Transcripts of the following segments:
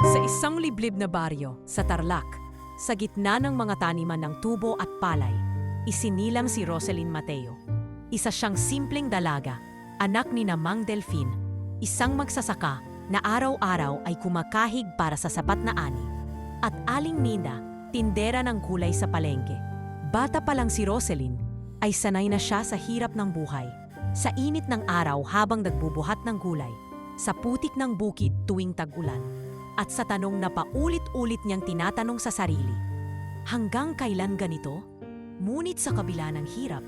Sa isang liblib na baryo sa Tarlac, sa gitna ng mga taniman ng tubo at palay, isinilang si Roselyn Mateo. Isa siyang simpleng dalaga, anak ni Mang Delfin, isang magsasaka na araw-araw ay kumakahig para sa sapat na ani, at Aling Nina, tindera ng gulay sa palengke. Bata pa lang si Roselyn, ay sanay na siya sa hirap ng buhay, sa init ng araw habang nagbubuhat ng gulay, sa putik ng bukid tuwing tag-ulan, at sa tanong na paulit-ulit niyang tinatanong sa sarili, hanggang kailan ganito? Ngunit sa kabila ng hirap,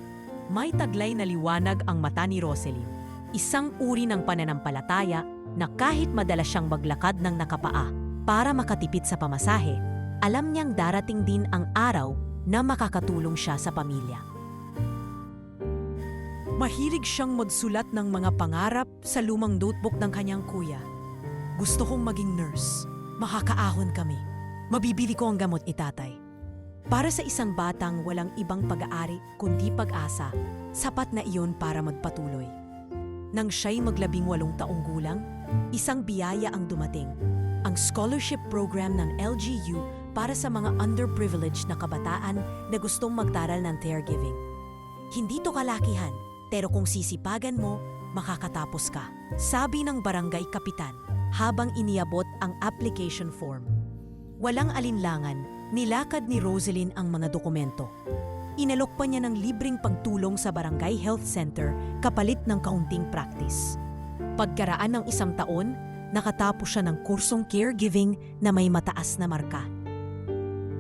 may taglay na liwanag ang mata ni Roselyn. Isang uri ng pananampalataya na kahit madalas siyang maglakad ng nakapaa para makatipid sa pamasahe, alam niyang darating din ang araw na makakatulong siya sa pamilya. Mahilig siyang magsulat ng mga pangarap sa lumang notebook ng kanyang kuya. Gusto kong maging nurse. Makakaahon kami. Mabibili ko ang gamot ni tatay. Para sa isang batang walang ibang pag-aari kundi pag-asa, sapat na iyon para magpatuloy. Nang siya'y mag-18 taong gulang, isang biyaya ang dumating. Ang scholarship program ng LGU para sa mga underprivileged na kabataan na gustong magtaral ng caregiving. Hindi to kalakihan, pero kung sisipagan mo, makakatapos ka. Sabi ng barangay kapitan habang iniabot ang application form. Walang alinlangan, nilakad ni Roselyn ang mga dokumento. Inalok pa niya ng libreng pagtulong sa barangay health center kapalit ng kaunting practice. Pagkaraan ng 1 taon, nakatapos siya ng kursong caregiving na may mataas na marka.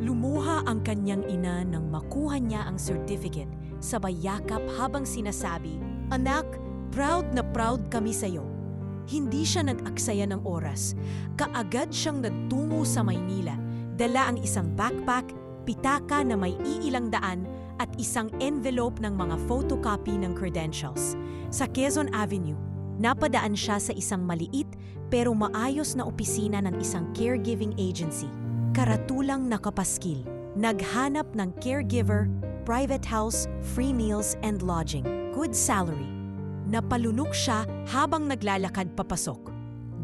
Lumuha ang kanyang ina nang makuha niya ang certificate, sabay yakap habang sinasabi, "Anak, proud na proud kami sa'yo." Hindi siya nag-aksaya ng oras. Kaagad siyang nagtungo sa Maynila. Dala ang isang backpack, pitaka na may iilang daan at isang envelope ng mga photocopy ng credentials. Sa Quezon Avenue, napadaan siya sa isang maliit pero maayos na opisina ng isang caregiving agency. Karatulang nakapaskil. Naghanap ng caregiver, private house, free meals and lodging. Good salary. Napalunok siya habang naglalakad papasok.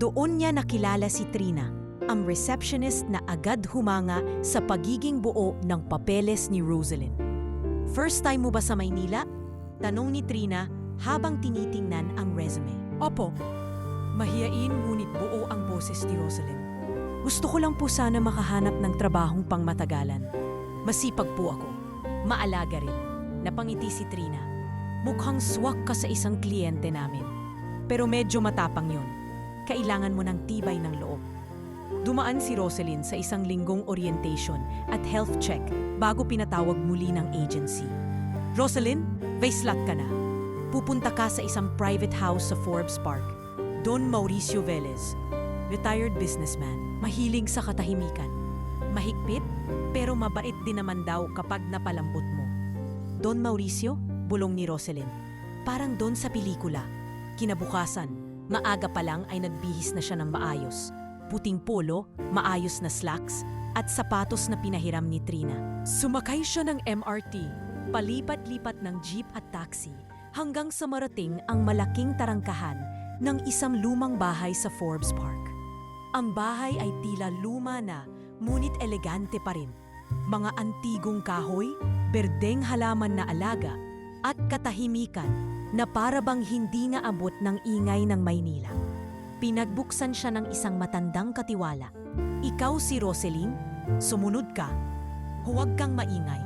Doon niya nakilala si Trina, ang receptionist na agad humanga sa pagiging buo ng papeles ni Roselyn. "First time mo ba sa Maynila?" tanong ni Trina habang tinitingnan ang resume. "Opo." Mahiyain ngunit buo ang boses ni Roselyn. "Gusto ko lang po sana makahanap ng trabahong pangmatagalan. Masipag po ako. Maalaga rin." Napangiti si Trina. "Mukhang swak ka sa isang kliyente namin. Pero medyo matapang yun. Kailangan mo ng tibay ng loob." Dumaan si Roselyn sa isang linggong orientation at health check bago pinatawag muli ng agency. "Roselyn, vaislat ka na. Pupunta ka sa isang private house sa Forbes Park. Don Mauricio Velez, retired businessman, mahilig sa katahimikan. Mahigpit, pero mabait din naman daw kapag napalambot mo." "Don Mauricio?" bulong ni Roselyn. "Parang doon sa pelikula." Kinabukasan, maaga pa lang ay nagbihis na siya ng maayos. Puting polo, maayos na slacks, at sapatos na pinahiram ni Trina. Sumakay siya ng MRT, palipat-lipat ng jeep at taxi, hanggang sa marating ang malaking tarangkahan ng isang lumang bahay sa Forbes Park. Ang bahay ay tila luma na, ngunit elegante pa rin. Mga antigong kahoy, berdeng halaman na alaga, at katahimikan na parabang hindi naabot ng ingay ng Maynila. Pinagbuksan siya ng isang matandang katiwala. "Ikaw si Roselyn? Sumunod ka. Huwag kang maingay."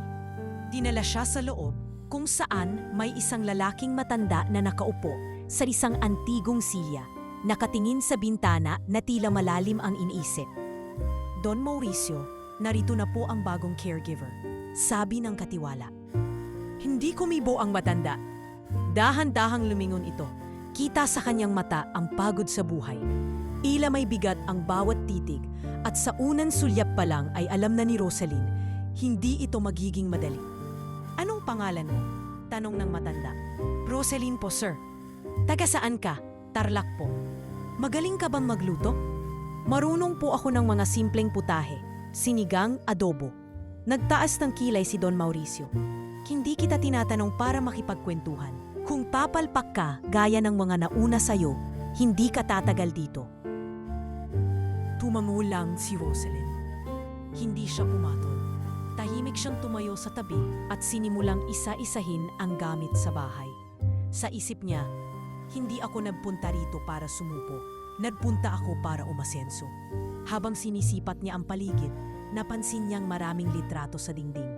Dinala siya sa loob kung saan may isang lalaking matanda na nakaupo sa isang antigong silya, nakatingin sa bintana na tila malalim ang iniisip. "Don Mauricio, narito na po ang bagong caregiver," sabi ng katiwala. Hindi kumibo ang matanda. Dahan-dahang lumingon ito. Kita sa kanyang mata ang pagod sa buhay. Ila may bigat ang bawat titig at sa unang sulyap pa lang ay alam na ni Roselyn, hindi ito magiging madali. "Anong pangalan mo?" tanong ng matanda. "Roselyn po, sir." "Taga saan ka?" "Tarlac po." "Magaling ka bang magluto?" "Marunong po ako ng mga simpleng putahe, sinigang, adobo." Nagtaas ng kilay si Don Mauricio. "Hindi kita tinatanong para makipagkwentuhan, Kung papalpak ka gaya ng mga nauna sa'yo, hindi ka tatagal dito. Tumango lang si Rosalind. Hindi siya pumatol. Tahimik siyang tumayo sa tabi at sinimulang isa-isahin ang gamit sa bahay. Sa isip niya, hindi ako nagpunta rito para sumupo. Nagpunta ako para umasenso. Habang sinisipat niya ang paligid, napansin niyang maraming litrato sa dingding.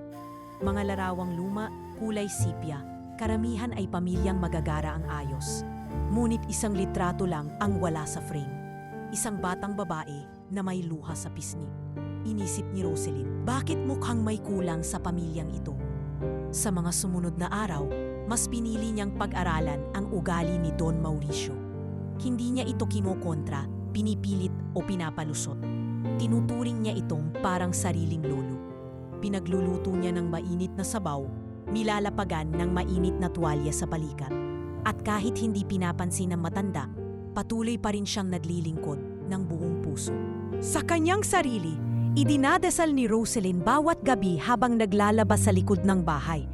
Mga larawang luma, kulay sipya, karamihan ay pamilyang magagara ang ayos. Ngunit isang litrato lang ang wala sa frame. Isang batang babae na may luha sa pisngi. Inisip ni Rosalind, bakit mukhang may kulang sa pamilyang ito? Sa mga sumunod na araw, mas pinili niyang pag-aralan ang ugali ni Don Mauricio. Hindi niya ito kinokontra, pinipilit o pinapalusot. Tinuturing niya itong parang sariling lolo. Pinagluluto niya ng mainit na sabaw, nilalapagan ng mainit na tuwalya sa balikat. At kahit hindi pinapansin ng matanda, patuloy pa rin siyang naglilingkod ng buong puso. Sa kanyang sarili, idinadasal ni Rosalind bawat gabi habang naglalabas sa likod ng bahay.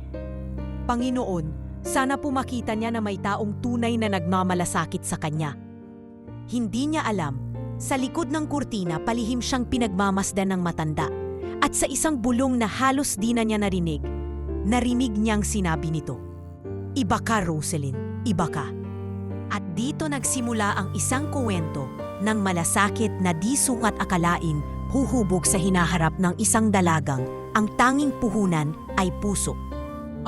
Panginoon, sana po makita niya na may taong tunay na nagmamalasakit sa kanya. Hindi niya alam, sa likod ng kurtina palihim siyang pinagmamasdan ng matanda. At sa isang bulong na halos di na niya narinig niyang sinabi nito, "Iba ka, Rosalind, iba ka." At dito nagsimula ang isang kwento ng malasakit na di sukat akalain huhubog sa hinaharap ng isang dalagang ang tanging puhunan ay puso.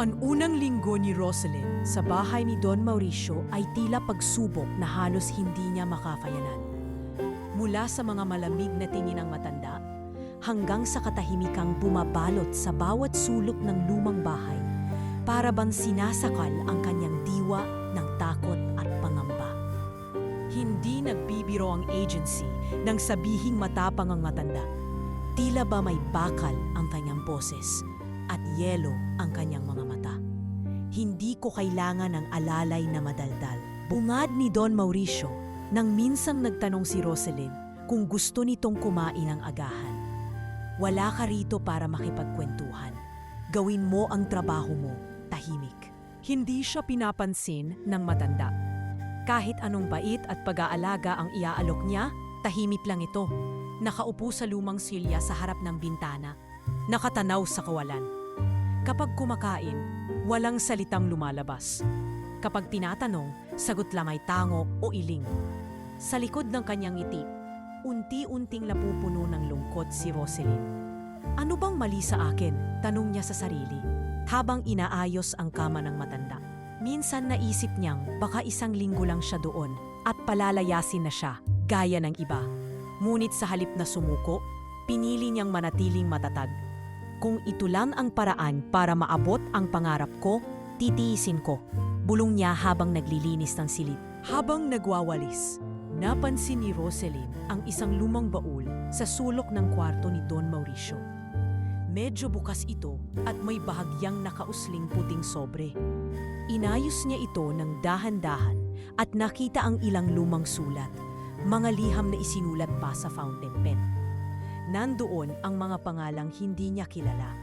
Ang unang linggo ni Rosalind sa bahay ni Don Mauricio ay tila pagsubok na halos hindi niya makafayanan. Mula sa mga malamig na tingin ng matanda, hanggang sa katahimikang bumabalot sa bawat sulok ng lumang bahay, para bang sinasakal ang kanyang diwa ng takot at pangamba. Hindi nagbibiro ang agency nang sabihing matapang ang matanda. Tila ba may bakal ang kanyang boses at yelo ang kanyang mga mata. Hindi ko kailangan ng alalay na madaldal. Bungad ni Don Mauricio nang minsang nagtanong si Rosalind kung gusto nitong kumain ng agahan. Wala ka rito para makipagkwentuhan. Gawin mo ang trabaho mo, tahimik. Hindi siya pinapansin ng matanda. Kahit anong bait at pag-aalaga ang iaalok niya, tahimik lang ito. Nakaupo sa lumang silya sa harap ng bintana, nakatanaw sa kawalan. Kapag kumakain, walang salitang lumalabas. Kapag tinatanong, sagot lang ay tango o iling. Sa likod ng kanyang ngiti, unti-unting napupuno ng lungkot si Rosalind. Ano bang mali sa akin? Tanong niya sa sarili, habang inaayos ang kama ng matanda. Minsan naisip niyang baka isang linggo lang siya doon at palalayasin na siya, gaya ng iba. Ngunit sa halip na sumuko, pinili niyang manatiling matatag. Kung ito lang ang paraan para maabot ang pangarap ko, titiisin ko. Bulong niya habang naglilinis ng silid. Habang nagwawalis, napansin ni Rosalind ang isang lumang baul sa sulok ng kwarto ni Don Mauricio. Medyo bukas ito at may bahagyang nakausling puting sobre. Inayos niya ito ng dahan-dahan at nakita ang ilang lumang sulat, mga liham na isinulat pa sa fountain pen. Nandoon ang mga pangalang hindi niya kilala,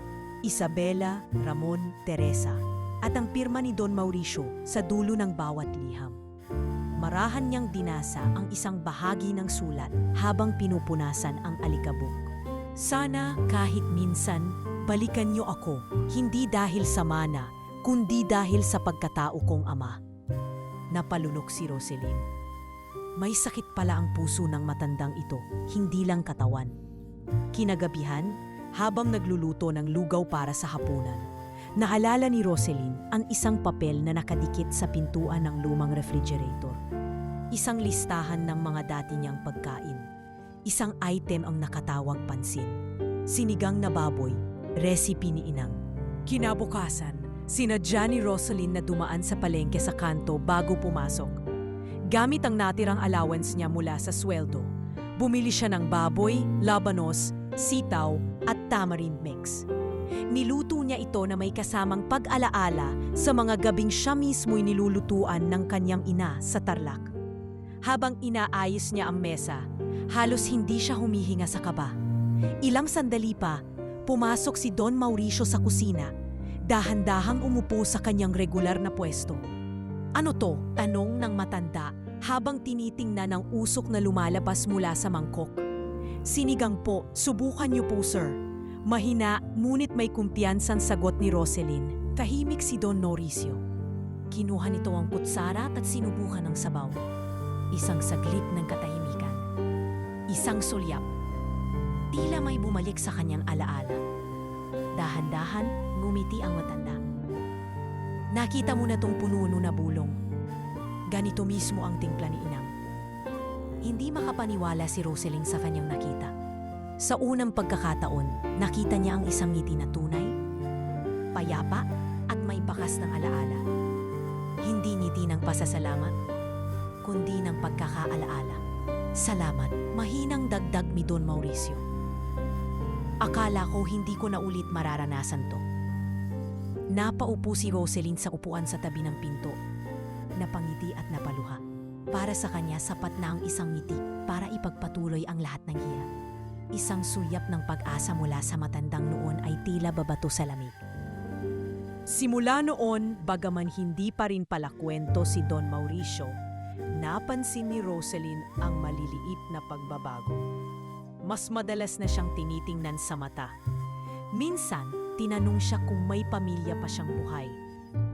Isabela, Ramon, Teresa, at ang pirma ni Don Mauricio sa dulo ng bawat liham. Marahan niyang dinasa ang isang bahagi ng sulat habang pinupunasan ang alikabok. Sana kahit minsan, balikan niyo ako, hindi dahil sa mana, kundi dahil sa pagkatao kong ama. Napalunok si Rosalind. May sakit pala ang puso ng matandang ito, hindi lang katawan. Kinagabihan, habang nagluluto ng lugaw para sa hapunan, naalala ni Rosalind ang isang papel na nakadikit sa pintuan ng lumang refrigerator. Isang listahan ng mga dati niyang pagkain. Isang item ang nakatawag pansin. Sinigang na baboy, recipe ni Inang. Kinabukasan, sinadya ni Rosalind na dumaan sa palengke sa kanto bago pumasok. Gamit ang natirang allowance niya mula sa sweldo, bumili siya ng baboy, labanos, sitaw at tamarind mix. Niluto niya ito na may kasamang pag-alaala sa mga gabing siya mismo'y nilulutuan ng kanyang ina sa Tarlac. Habang inaayos niya ang mesa, halos hindi siya humihinga sa kaba. Ilang sandali pa, pumasok si Don Mauricio sa kusina, dahan-dahang umupo sa kanyang regular na pwesto. Ano to? Tanong ng matanda habang tinitingnan ang usok na lumalabas mula sa mangkok. Sinigang po, subukan niyo po sir. Mahina, ngunit may kumpiyansang sagot ni Roselyn. Tahimik si Don Mauricio. Kinuha nito ang kutsara at sinubukan ng sabaw. Isang saglit ng katahimikan. Isang sulyap. Tila may bumalik sa kanyang alaala. Dahan-dahan, ngumiti ang matanda. Nakita mo na tong pununo na bulong. Ganito mismo ang timpla ni Inang. Hindi makapaniwala si Roselyn sa kanyang nakita. Sa unang pagkakataon, nakita niya ang isang ngiti na tunay, payapa at may bakas ng alaala. Hindi ngiti ng pasasalamat, kundi ng pagkakaalaala. Salamat, mahinang dagdag ni Don Mauricio. Akala ko hindi ko na ulit mararanasan to. Napaupo si Roselyn sa upuan sa tabi ng pinto. Napangiti at napaluha. Para sa kanya sapat na ang isang ngiti para ipagpatuloy ang lahat ng hiya. Isang sulyap ng pag-asa mula sa matandang noon ay tila babato sa lamig. Simula noon, bagaman hindi pa rin pala kwento si Don Mauricio, napansin ni Roselyn ang maliliit na pagbabago. Mas madalas na siyang tinitingnan sa mata. Minsan, tinanong siya kung may pamilya pa siyang buhay.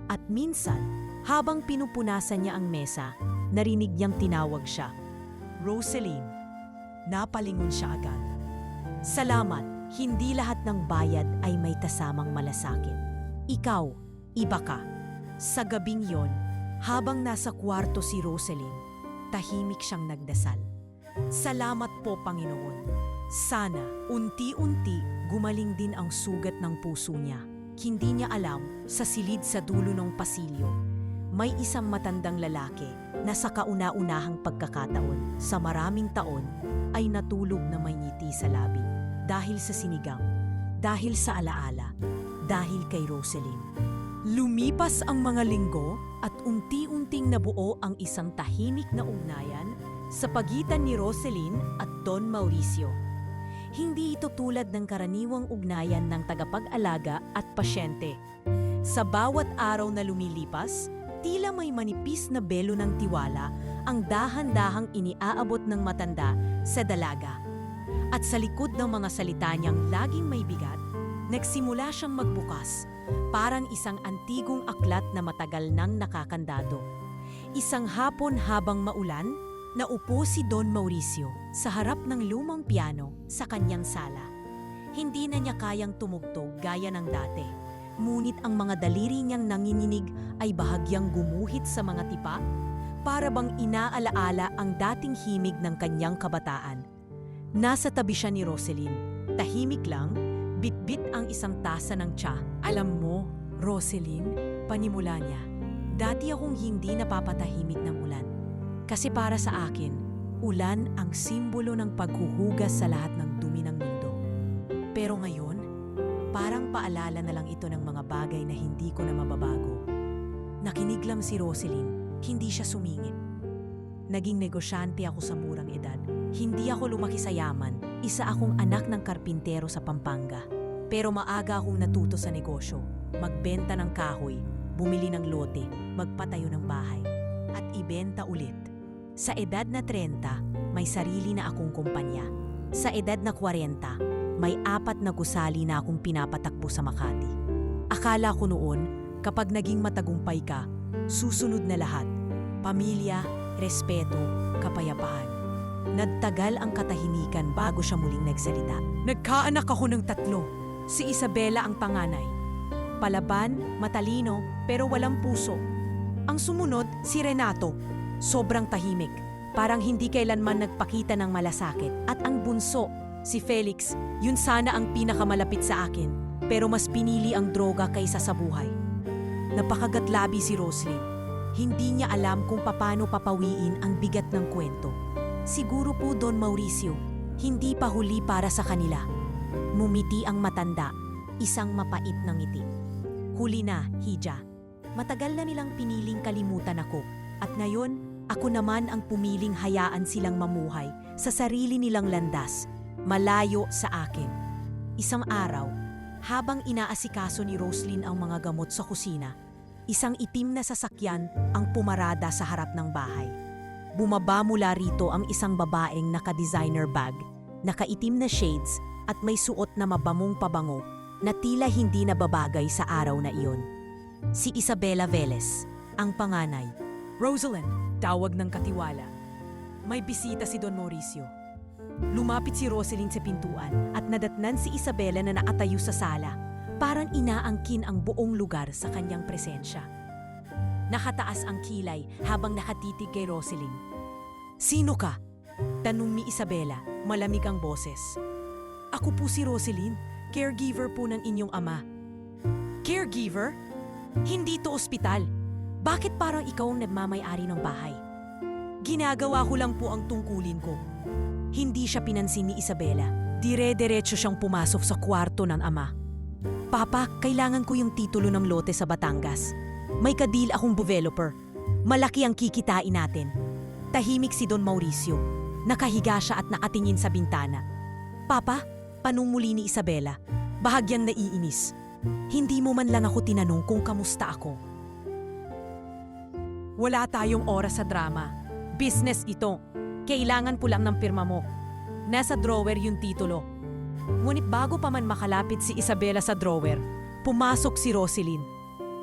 At minsan, habang pinupunasan niya ang mesa, narinig niyang tinawag siya. Roselyn, napalingon siya agad. Salamat, hindi lahat ng bayad ay may kasamang malasakit. Ikaw, iba ka. Sa gabing yon, habang nasa kwarto si Roselyn, tahimik siyang nagdasal. Salamat po, Panginoon. Sana, unti-unti, gumaling din ang sugat ng puso niya. Hindi niya alam, sa silid sa dulo ng pasilyo, may isang matandang lalaki na sa kauna-unahang pagkakataon sa maraming taon ay natulog na may ngiti sa labi. Dahil sa sinigang, dahil sa alaala, dahil kay Roselyn. Lumipas ang mga linggo at unti-unting nabuo ang isang tahimik na ugnayan sa pagitan ni Roselyn at Don Mauricio. Hindi ito tulad ng karaniwang ugnayan ng tagapag-alaga at pasyente. Sa bawat araw na lumilipas, tila may manipis na belo ng tiwala ang dahan-dahang iniaabot ng matanda sa dalaga. At sa likod ng mga salita niyang laging may bigat, nagsimula siyang magbukas, parang isang antigong aklat na matagal nang nakakandado. Isang hapon habang maulan, naupo si Don Mauricio sa harap ng lumang piano sa kanyang sala. Hindi na niya kayang tumugtog gaya ng dati, ngunit ang mga daliri niyang nanginginig ay bahagyang gumuhit sa mga tipa, para bang inaalaala ang dating himig ng kanyang kabataan. Nasa tabi siya ni Roselyn, tahimik lang, bitbit ang isang tasa ng tsa. Alam mo, Roselyn, panimula niya, dati akong hindi napapatahimik ng ulan. Kasi para sa akin, ulan ang simbolo ng paghuhugas sa lahat ng dumi ng mundo. Pero ngayon, parang paalala na lang ito ng mga bagay na hindi ko na mababago. Nakinig lang si Roselyn, hindi siya sumingit. Naging negosyante ako sa murang edad. Hindi ako lumaki sa yaman, isa akong anak ng karpintero sa Pampanga. Pero maaga akong natuto sa negosyo, magbenta ng kahoy, bumili ng lote, magpatayo ng bahay, at ibenta ulit. Sa edad na 30, may sarili na akong kumpanya. Sa edad na 40, may 4 na gusali na akong pinapatakbo sa Makati. Akala ko noon, kapag naging matagumpay ka, susunod na lahat. Pamilya, respeto, kapayapaan. Nagtagal ang katahimikan bago siya muling nagsalita. Nagkaanak ako ng 3. Si Isabela ang panganay. Palaban, matalino, pero walang puso. Ang sumunod, si Renato. Sobrang tahimik. Parang hindi kailanman nagpakita ng malasakit. At ang bunso, si Felix, yun sana ang pinakamalapit sa akin. Pero mas pinili ang droga kaysa sa buhay. Napakagatlabi si Roselyn. Hindi niya alam kung paano papawiin ang bigat ng kwento. Siguro po, Don Mauricio, hindi pa huli para sa kanila. Mumiti ang matanda, isang mapait na ngiti. Huli na, Hija. Matagal na nilang piniling kalimutan ako. At ngayon, ako naman ang pumiling hayaan silang mamuhay sa sarili nilang landas, malayo sa akin. Isang araw, habang inaasikaso ni Roselyn ang mga gamot sa kusina, isang itim na sasakyan ang pumarada sa harap ng bahay. Bumaba mula rito ang isang babaeng naka-designer bag, nakaitim na shades at may suot na mabamong pabango na tila hindi nababagay sa araw na iyon. Si Isabela Velez, ang panganay. Rosalind, tawag ng katiwala. May bisita si Don Mauricio. Lumapit si Roselyn sa pintuan at nadatnan si Isabela na nakatayo sa sala. Parang inaangkin ang buong lugar sa kanyang presensya. Nakataas ang kilay habang nakatitig kay Roselyn. "Sino ka?" tanong ni Isabela, malamig ang boses. "Ako po si Roselyn, caregiver po ng inyong ama." "Caregiver? Hindi to ospital. Bakit parang ikaw ang nagmamay-ari ng bahay?" "Ginagawa ko lang po ang tungkulin ko." Hindi siya pinansin ni Isabela. Dire-diretso siyang pumasok sa kwarto ng ama. "Papa, kailangan ko yung titulo ng lote sa Batangas. May kadil akong developer. Malaki ang kikitain natin." Tahimik si Don Mauricio. Nakahiga siya at nakatingin sa bintana. "Papa," panumuli ni Isabela, bahagyang naiinis. "Hindi mo man lang ako tinanong kung kamusta ako." "Wala tayong oras sa drama. Business ito. Kailangan po lang ng pirma mo. Nasa drawer yung titulo." Ngunit bago pa man makalapit si Isabela sa drawer, pumasok si Roselyn.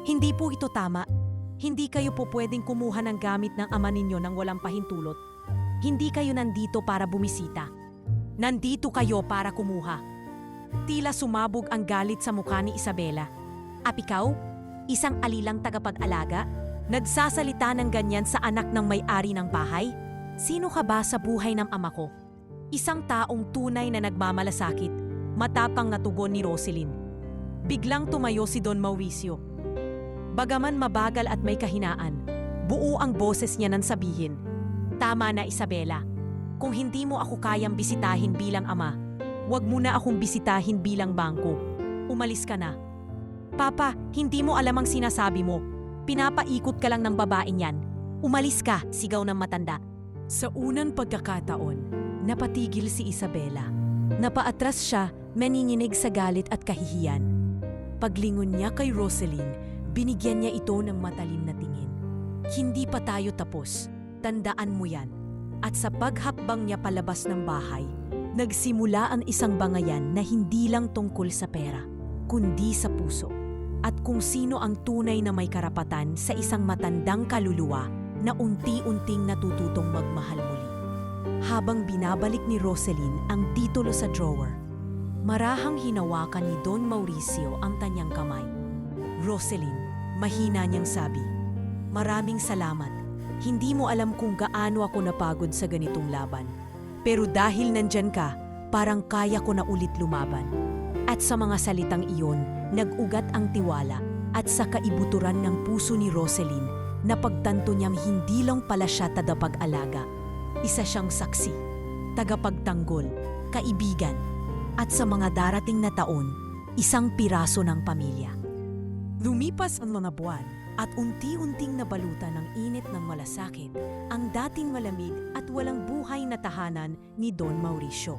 "Hindi po ito tama. Hindi kayo po pwedeng kumuha ng gamit ng ama ninyo nang walang pahintulot. Hindi kayo nandito para bumisita. Nandito kayo para kumuha." Tila sumabog ang galit sa mukha ni Isabela. "At ikaw, isang alilang tagapag-alaga, nagsasalita ng ganyan sa anak ng may-ari ng bahay? Sino ka ba sa buhay ng ama ko?" Isang taong tunay na nagmamalasakit, matapang na tugon ni Roselyn. Biglang tumayo si Don Mauricio. Bagaman mabagal at may kahinaan, buo ang boses niya nang sabihin, "Tama na, Isabela. Kung hindi mo ako kayang bisitahin bilang ama, wag mo na akong bisitahin bilang bangko. Umalis ka na." "Papa, hindi mo alam ang sinasabi mo. Pinapaikot ka lang ng babaeng yan. Umalis ka," sigaw ng matanda. Sa unang pagkakataon, napatigil si Isabela. Napaatras siya, maninginig sa galit at kahihiyan. Paglingon niya kay Roselyn, binigyan niya ito ng matalim na tingin. "Hindi pa tayo tapos. Tandaan mo yan." At sa paghakbang niya palabas ng bahay, nagsimula ang isang bangayan na hindi lang tungkol sa pera, kundi sa puso. At kung sino ang tunay na may karapatan sa isang matandang kaluluwa na unti-unting natututong magmahal muli. Habang binabalik ni Roselyn ang titulo sa drawer, marahang hinawakan ni Don Mauricio ang kanyang kamay. "Roselyn," mahina niyang sabi, "maraming salamat. Hindi mo alam kung gaano ako napagod sa ganitong laban. Pero dahil nandyan ka, parang kaya ko na ulit lumaban." At sa mga salitang iyon, nag-ugat ang tiwala at sa kaibuturan ng puso ni Roselyn, napagtanto niyang hindi lang pala siya tagapag-alaga. Isa siyang saksi, tagapagtanggol, kaibigan, at sa mga darating na taon, isang piraso ng pamilya. Lumipas ang mga buwan at unti-unting nabalutan ng init ng malasakit ang dating malamig at walang buhay na tahanan ni Don Mauricio.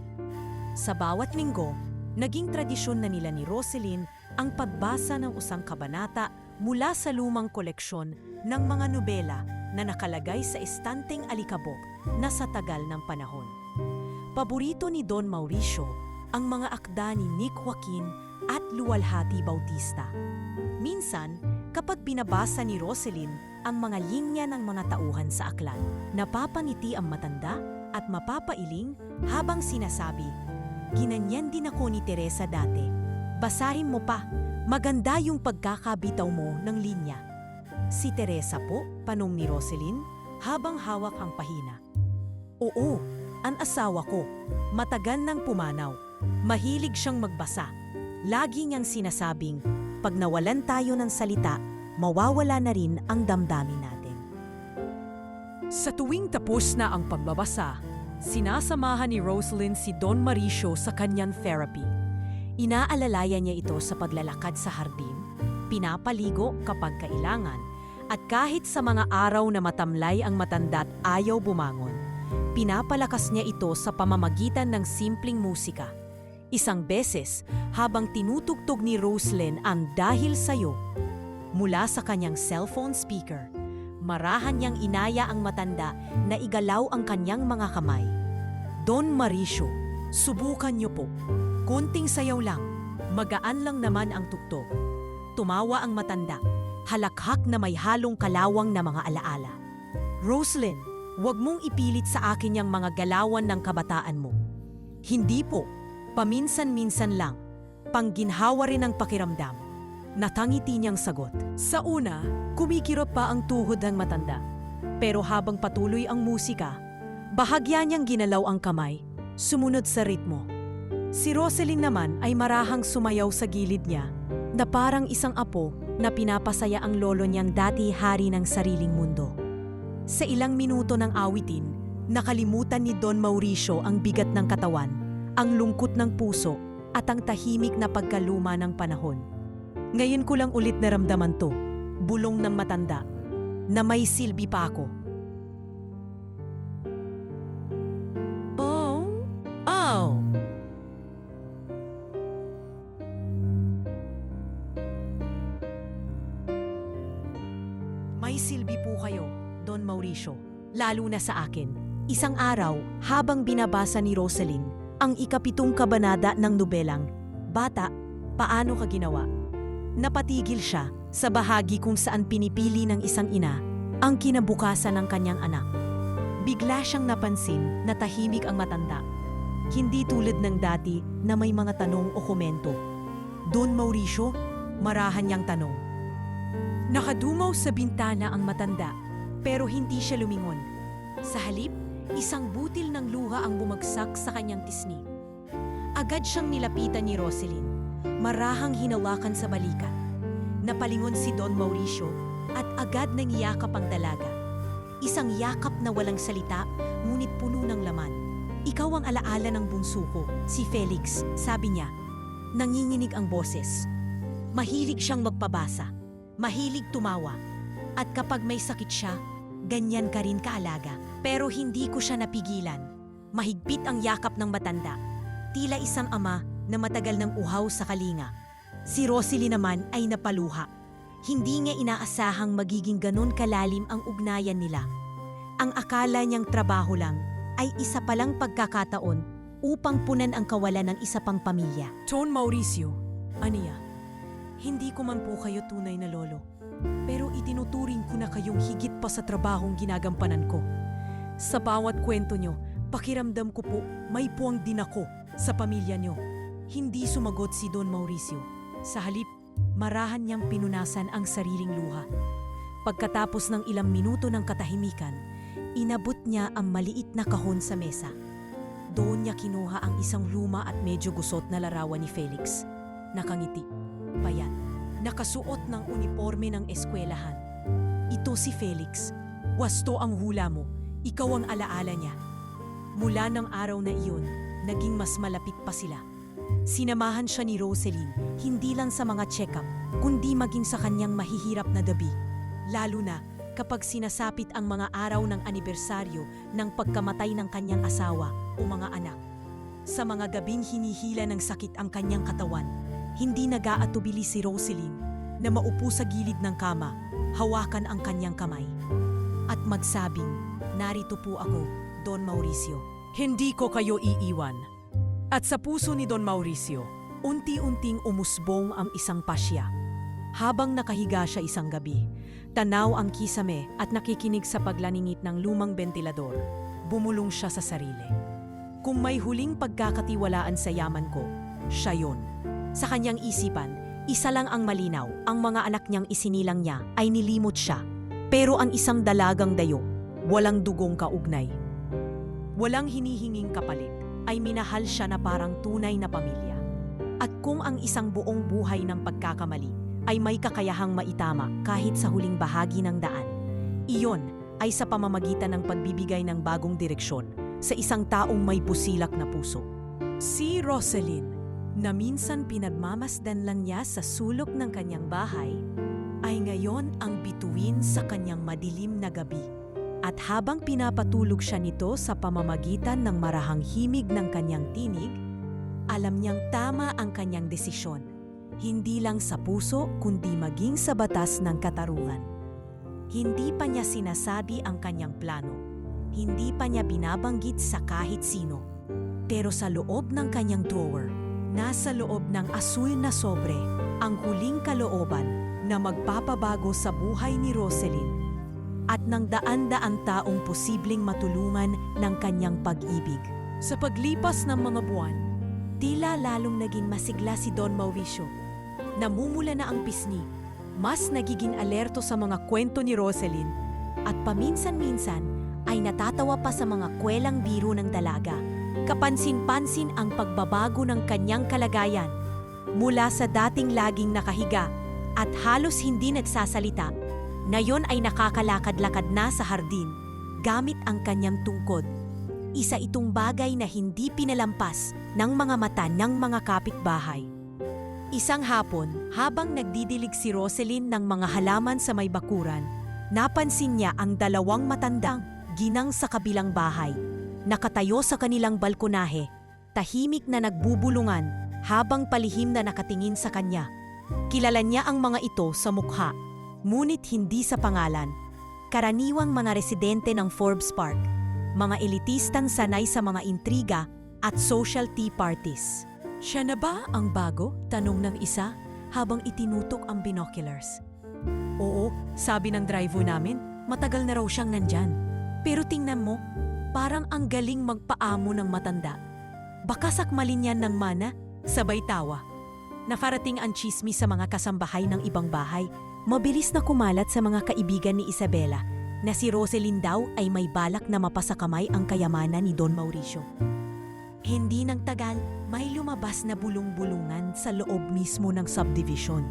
Sa bawat linggo, naging tradisyon na nila ni Roselyn ang pagbasa ng isang kabanata mula sa lumang koleksyon ng mga nobela na nakalagay sa estanteng alikabok na sa tagal ng panahon. Paborito ni Don Mauricio ang mga akda ni Nick Joaquin at Luwalhati Bautista. Minsan, kapag binabasa ni Roselyn ang mga linya ng mga tauhan sa aklat, napapangiti ang matanda at mapapailing habang sinasabi, "Ginanyan din ako ni Teresa dati. Basahin mo pa, maganda yung pagkakabitaw mo ng linya." "Si Teresa po?" tanong ni Roselyn habang hawak ang pahina. "Oo, ang asawa ko. Matagal nang pumanaw. Mahilig siyang magbasa. Lagi niyang sinasabing, pag nawalan tayo ng salita, mawawala na rin ang damdamin natin." Sa tuwing tapos na ang pagbabasa, sinasamahan ni Roselyn si Don Mauricio sa kanyang therapy. Inaalalayan niya ito sa paglalakad sa hardin, pinapaligo kapag kailangan, at kahit sa mga araw na matamlay ang matanda't ayaw bumangon, pinapalakas niya ito sa pamamagitan ng simpleng musika. Isang beses, habang tinutugtog ni Roselyn ang "Dahil Sa'yo", mula sa kanyang cellphone speaker. Marahan niyang inaya ang matanda na igalaw ang kanyang mga kamay. Don Mauricio, subukan niyo po. Konting sayaw lang, magaan lang naman ang tugtog. Tumawa ang matanda, halakhak na may halong kalawang na mga alaala. Roslyn, huwag mong ipilit sa akin yung mga galawan ng kabataan mo. Hindi po, paminsan-minsan lang, pangginhawa rin ang pakiramdam. Natangiti niyang sagot. Sa una, kumikirot pa ang tuhod ng matanda. Pero habang patuloy ang musika, bahagya niyang ginalaw ang kamay, sumunod sa ritmo. Si Roselyn naman ay marahang sumayaw sa gilid niya na parang isang apo na pinapasaya ang lolo niyang dati hari ng sariling mundo. Sa ilang minuto ng awitin, nakalimutan ni Don Mauricio ang bigat ng katawan, ang lungkot ng puso at ang tahimik na pagkaluma ng panahon. Ngayon ko lang ulit naramdaman to, bulong ng matanda, na may silbi pa ako. Oh, oh. May silbi po kayo, Don Mauricio, lalo na sa akin. Isang araw, habang binabasa ni Roselyn ang ikapitong kabanata ng nobelang, Bata, Paano Ka Ginawa? Napatigil siya sa bahagi kung saan pinipili ng isang ina ang kinabukasan ng kanyang anak. Bigla siyang napansin na tahimik ang matanda. Hindi tulad ng dati na may mga tanong o komento. Don Mauricio, marahan niyang tanong. Nakadumaw sa bintana ang matanda, pero hindi siya lumingon. Sa halip, isang butil ng luha ang bumagsak sa kanyang tisni. Agad siyang nilapitan ni Roselyn, marahang hinawakan sa balikat. Napalingon si Don Mauricio at agad nang iyakap ang dalaga. Isang yakap na walang salita, ngunit puno ng laman. Ikaw ang alaala ng bunso ko, si Felix, sabi niya. Nanginginig ang boses. Mahilig siyang magpabasa, mahilig tumawa. At kapag may sakit siya, ganyan ka rin kaalaga. Pero hindi ko siya napigilan. Mahigpit ang yakap ng matanda. Tila isang ama na matagal ng uhaw sa kalinga. Si Roselyn naman ay napaluha. Hindi niya inaasahang magiging ganon kalalim ang ugnayan nila. Ang akala niyang trabaho lang ay isa palang pagkakataon upang punan ang kawalan ng isa pang pamilya. Don Mauricio, Ania, hindi ko man po kayo tunay na lolo, pero itinuturing ko na kayong higit pa sa trabahong ginagampanan ko. Sa bawat kwento nyo, pakiramdam ko po may puwang din ako sa pamilya nyo. Hindi sumagot si Don Mauricio. Sa halip, marahan niyang pinunasan ang sariling luha. Pagkatapos ng ilang minuto ng katahimikan, inabot niya ang maliit na kahon sa mesa. Doon niya kinuha ang isang luma at medyo gusot na larawan ni Felix. Nakangiti, payat, nakasuot ng uniforme ng eskwelahan. Ito si Felix. Wasto ang hula mo, ikaw ang alaala niya. Mula ng araw na iyon, naging mas malapit pa sila. Sinamahan siya ni Roselyn, hindi lang sa mga check-up, kundi maging sa kanyang mahihirap na gabi. Lalo na kapag sinasapit ang mga araw ng anibersaryo ng pagkamatay ng kanyang asawa o mga anak. Sa mga gabing hinihila ng sakit ang kanyang katawan, hindi nag-aatubili si Roselyn na maupo sa gilid ng kama, hawakan ang kanyang kamay. At magsabing, narito po ako, Don Mauricio. Hindi ko kayo iiwan. At sa puso ni Don Mauricio, unti-unting umusbong ang isang pasya. Habang nakahiga siya isang gabi, tanaw ang kisame at nakikinig sa paglaningit ng lumang bentilador, bumulong siya sa sarili. Kung may huling pagkakatiwalaan sa yaman ko, siya yun. Sa kanyang isipan, isa lang ang malinaw, ang mga anak niyang isinilang niya ay nilimot siya. Pero ang isang dalagang dayo, walang dugong kaugnay. Walang hinihinging kapalit, ay minahal siya na parang tunay na pamilya. At kung ang isang buong buhay ng pagkakamali ay may kakayahang maitama kahit sa huling bahagi ng daan, iyon ay sa pamamagitan ng pagbibigay ng bagong direksyon sa isang taong may busilak na puso. Si Roselyn, na minsan pinagmamasdan lang niya sa sulok ng kanyang bahay, ay ngayon ang bituin sa kanyang madilim na gabi. At habang pinapatulog siya nito sa pamamagitan ng marahang himig ng kanyang tinig, alam niyang tama ang kanyang desisyon. Hindi lang sa puso kundi maging sa batas ng katarungan. Hindi pa niya sinasabi ang kanyang plano. Hindi pa niya binabanggit sa kahit sino. Pero sa loob ng kanyang drawer, nasa loob ng asul na sobre, ang huling kalooban na magpapabago sa buhay ni Roselyn at ng daan-daang taong posibleng matulungan ng kanyang pag-ibig. Sa paglipas ng mga buwan, tila lalong naging masigla si Don Mauricio. Namumula na ang pisngi, mas nagiging alerto sa mga kwento ni Roselyn at paminsan-minsan ay natatawa pa sa mga kwelang biro ng dalaga. Kapansin-pansin ang pagbabago ng kanyang kalagayan mula sa dating laging nakahiga at halos hindi nagsasalita. Ngayon ay nakakalakad-lakad na sa hardin gamit ang kanyang tungkod. Isa itong bagay na hindi pinalampas ng mga mata ng mga kapitbahay. Isang hapon, habang nagdidilig si Roselyn ng mga halaman sa may bakuran, napansin niya ang dalawang matandang ginang sa kabilang bahay. Nakatayo sa kanilang balkonahe, tahimik na nagbubulungan habang palihim na nakatingin sa kanya. Kilala niya ang mga ito sa mukha, ngunit hindi sa pangalan. Karaniwang mga residente ng Forbes Park, mga elitistang sanay sa mga intriga at social tea parties. Siya na ba ang bago? Tanong ng isa habang itinutok ang binoculars. Oo, sabi ng driver namin, matagal na raw siyang nandyan. Pero tingnan mo, parang ang galing magpaamo ng matanda. Baka sakmalin yan ng mana, sabay tawa. Nakarating ang chismis sa mga kasambahay ng ibang bahay. Mabilis na kumalat sa mga kaibigan ni Isabela na si Roselyn daw ay may balak na mapasakamay ang kayamanan ni Don Mauricio. Hindi nang tagal, may lumabas na bulong-bulungan sa loob mismo ng subdivision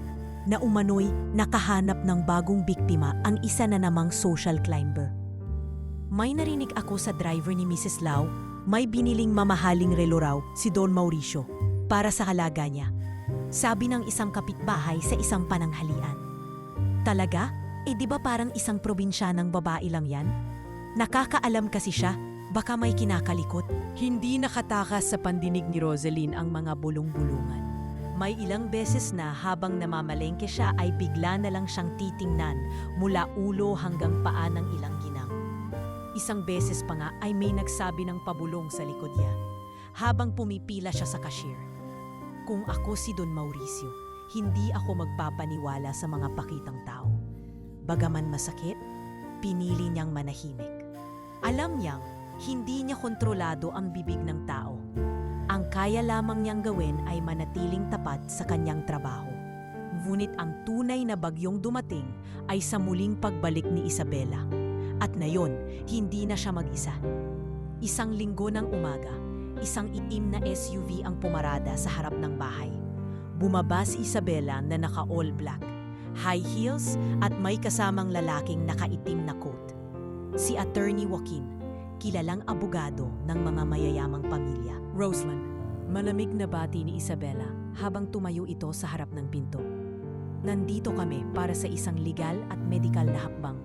na umano'y nakahanap ng bagong biktima ang isa na namang social climber. May narinig ako sa driver ni Mrs. Lau, may biniling mamahaling relo raw si Don Mauricio para sa halaga niya. Sabi ng isang kapitbahay sa isang pananghalian. Talaga? Di ba parang isang probinsyanang babae lang yan? Nakakaalam kasi siya. Baka may kinakalikot. Hindi nakatakas sa pandinig ni Roselyn ang mga bulong-bulungan. May ilang beses na habang namamalengke siya ay bigla na lang siyang titingnan mula ulo hanggang paa ng ilang ginang. Isang beses pa nga ay may nagsabi ng pabulong sa likod niya habang pumipila siya sa cashier. Kung ako si Don Mauricio, hindi ako magpapaniwala sa mga pakitang tao. Bagaman masakit, pinili niyang manahimik. Alam niyang hindi niya kontrolado ang bibig ng tao. Ang kaya lamang niyang gawin ay manatiling tapat sa kanyang trabaho. Ngunit ang tunay na bagyong dumating ay sa muling pagbalik ni Isabela. At ngayon, hindi na siya mag-isa. Isang linggo ng umaga, isang itim na SUV ang pumarada sa harap ng bahay. Bumaba si Isabela na naka-all black, high heels at may kasamang lalaking nakaitim na coat. Si Attorney Joaquin, kilalang abogado ng mga mayayamang pamilya. Roselyn, malamig na bati ni Isabela habang tumayo ito sa harap ng pinto. Nandito kami para sa isang legal at medikal na hakbang.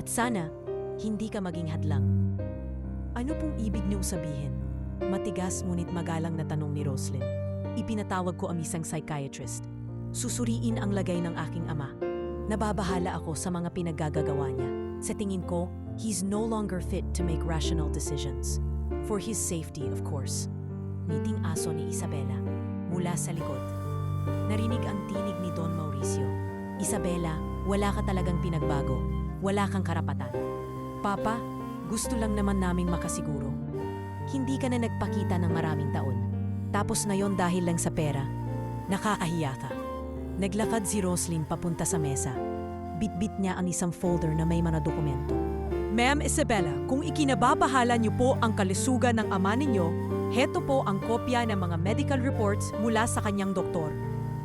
At sana, hindi ka maging hadlang. Ano pong ibig niyong sabihin? Matigas ngunit magalang na tanong ni Roselyn. Ipinatawag ko ang isang psychiatrist. Susuriin ang lagay ng aking ama. Nababahala ako sa mga pinaggagawa niya. Sa tingin ko, he's no longer fit to make rational decisions. For his safety, of course. Ngiting aso ni Isabela mula sa likod. Narinig ang tinig ni Don Mauricio. Isabela, wala ka talagang pinagbago. Wala kang karapatan. Papa, gusto lang naman naming makasiguro. Hindi ka na nagpakita ng maraming taon. Tapos ngayon dahil lang sa pera. Nakakahiya ka. Naglakad si Roselyn papunta sa mesa. Bitbit niya ang isang folder na may mga dokumento. Ma'am Isabela, kung ikinababahala niyo po ang kalusugan ng ama ninyo, heto po ang kopya ng mga medical reports mula sa kanyang doktor.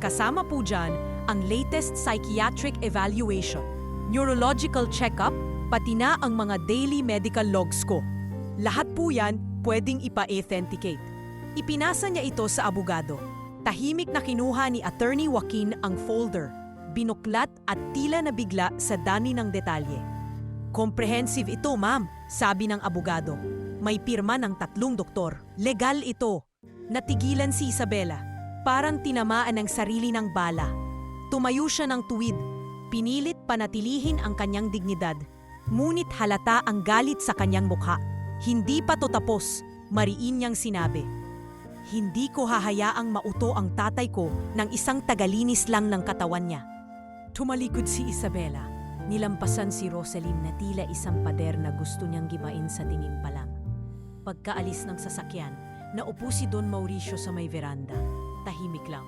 Kasama po dyan ang latest psychiatric evaluation, neurological check-up, pati na ang mga daily medical logs ko. Lahat po yan pwedeng ipa-authenticate. Ipinasa niya ito sa abogado. Tahimik na kinuha ni Attorney Joaquin ang folder, binuklat at tila nabigla sa dami ng detalye. Comprehensive ito, ma'am, sabi ng abogado. May pirma ng 3 doktor. Legal ito. Natigilan si Isabela. parang tinamaan ng sarili ng bala. Tumayo siya ng tuwid, pinilit panatilihin ang kanyang dignidad. Ngunit halata ang galit sa kanyang mukha. Hindi pa to tapos, mariin niyang sinabi. Hindi ko hahayaang mauto ang tatay ko ng isang tagalinis lang ng katawan niya. Tumalikod si Isabela. Nilampasan si Rosaline na tila isang pader na gusto niyang gibain sa tingin pa lang. Pagkaalis ng sasakyan, naupo si Don Mauricio sa may veranda. Tahimik lang.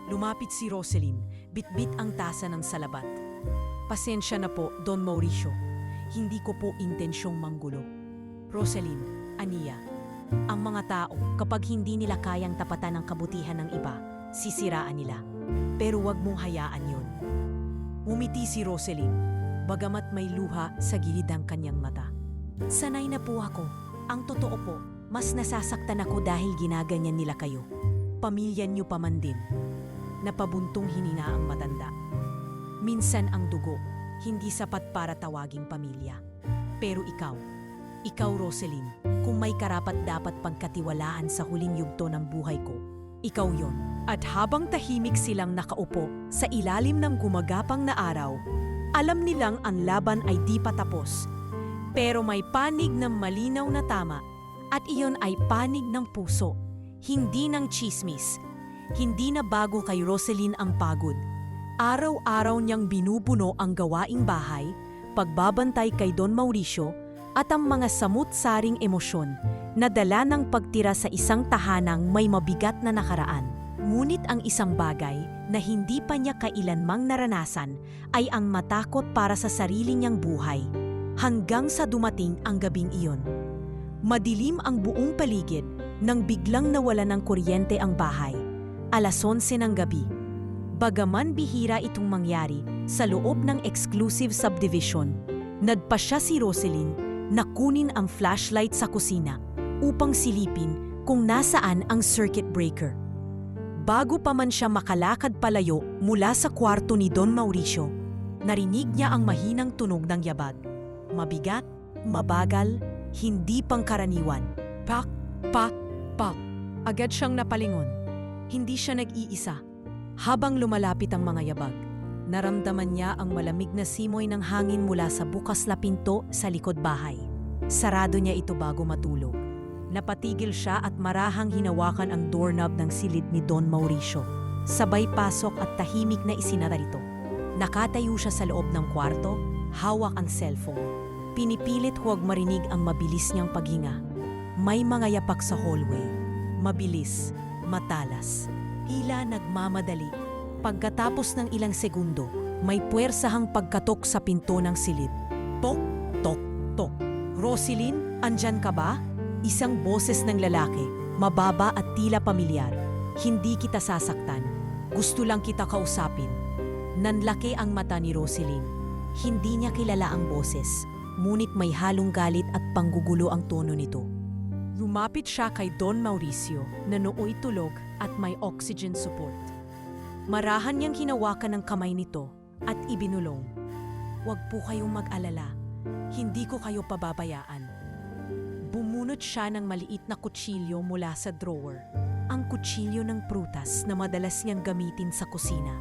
Lumapit si Rosaline, bitbit ang tasa ng salabat. Pasensya na po, Don Mauricio. Hindi ko po intensyong manggulo. Rosaline, Ania, ang mga tao, kapag hindi nila kayang tapatan ang kabutihan ng iba, sisiraan nila. Pero wag mong hayaan yun. Umiti si Rosaline, bagamat may luha sa gilid ng kanyang mata. Sanay na po ako. Ang totoo po, mas nasasaktan ako dahil ginaganyan nila kayo. Pamilya niyo pa man din. Napabuntong hinina ang matanda. Minsan ang dugo, hindi sapat para tawaging pamilya. Pero ikaw Rosaline, kung may karapat dapat pagkatiwalaan sa huling yugto ng buhay ko, ikaw yon. At habang tahimik silang nakaupo sa ilalim ng gumagapang na araw, alam nilang ang laban ay di pa tapos. Pero may panig ng malinaw na tama at iyon ay panig ng puso, hindi ng chismis. Hindi na bago kay Rosaline ang pagod. Araw-araw niyang binubuno ang gawaing bahay, pagbabantay kay Don Mauricio at ang mga samut-saring emosyon na dala ng pagtira sa isang tahanang may mabigat na nakaraan. Ngunit ang isang bagay na hindi pa niya kailanmang naranasan ay ang matakot para sa sarili niyang buhay. Hanggang sa dumating ang gabing iyon. Madilim ang buong paligid nang biglang nawala ng kuryente ang bahay. 11:00 ng gabi. Bagaman bihira itong mangyari sa loob ng exclusive subdivision, nagpasya si Rosaline na kunin ang flashlight sa kusina upang silipin kung nasaan ang circuit breaker. Bago pa man siya makalakad palayo mula sa kwarto ni Don Mauricio, narinig niya ang mahinang tunog ng yabag. Mabigat, mabagal, hindi pangkaraniwan. Pak, pak, pak. Agad siyang napalingon. Hindi siya nag-iisa. Habang lumalapit ang mga yabag, naramdaman niya ang malamig na simoy ng hangin mula sa bukas na pinto sa likod bahay. Sarado niya ito bago matulog. Napatigil siya at marahang hinawakan ang doorknob ng silid ni Don Mauricio. Sabay pasok at tahimik na isinara ito. Nakatayo siya sa loob ng kwarto, hawak ang cellphone. Pinipilit huwag marinig ang mabilis niyang paghinga. May mga yapak sa hallway. Mabilis, matalas. Tila nagmamadali. Pagkatapos ng ilang segundo, may puwersahang pagkatok sa pinto ng silid. Tok, tok, tok. Rosaline, andyan ka ba? Isang boses ng lalaki, mababa at tila pamilyar. Hindi kita sasaktan. Gusto lang kita kausapin. Nanlaki ang mata ni Rosaline. Hindi niya kilala ang boses, ngunit may halong galit at panggugulo ang tono nito. Lumapit siya kay Don Mauricio na nooy tulog at may oxygen support. Marahan niyang hinawakan ng kamay nito at ibinulong. Huwag po kayong mag-alala. Hindi ko kayo pababayaan. Bumunot siya ng maliit na kutsilyo mula sa drawer. Ang kutsilyo ng prutas na madalas niyang gamitin sa kusina.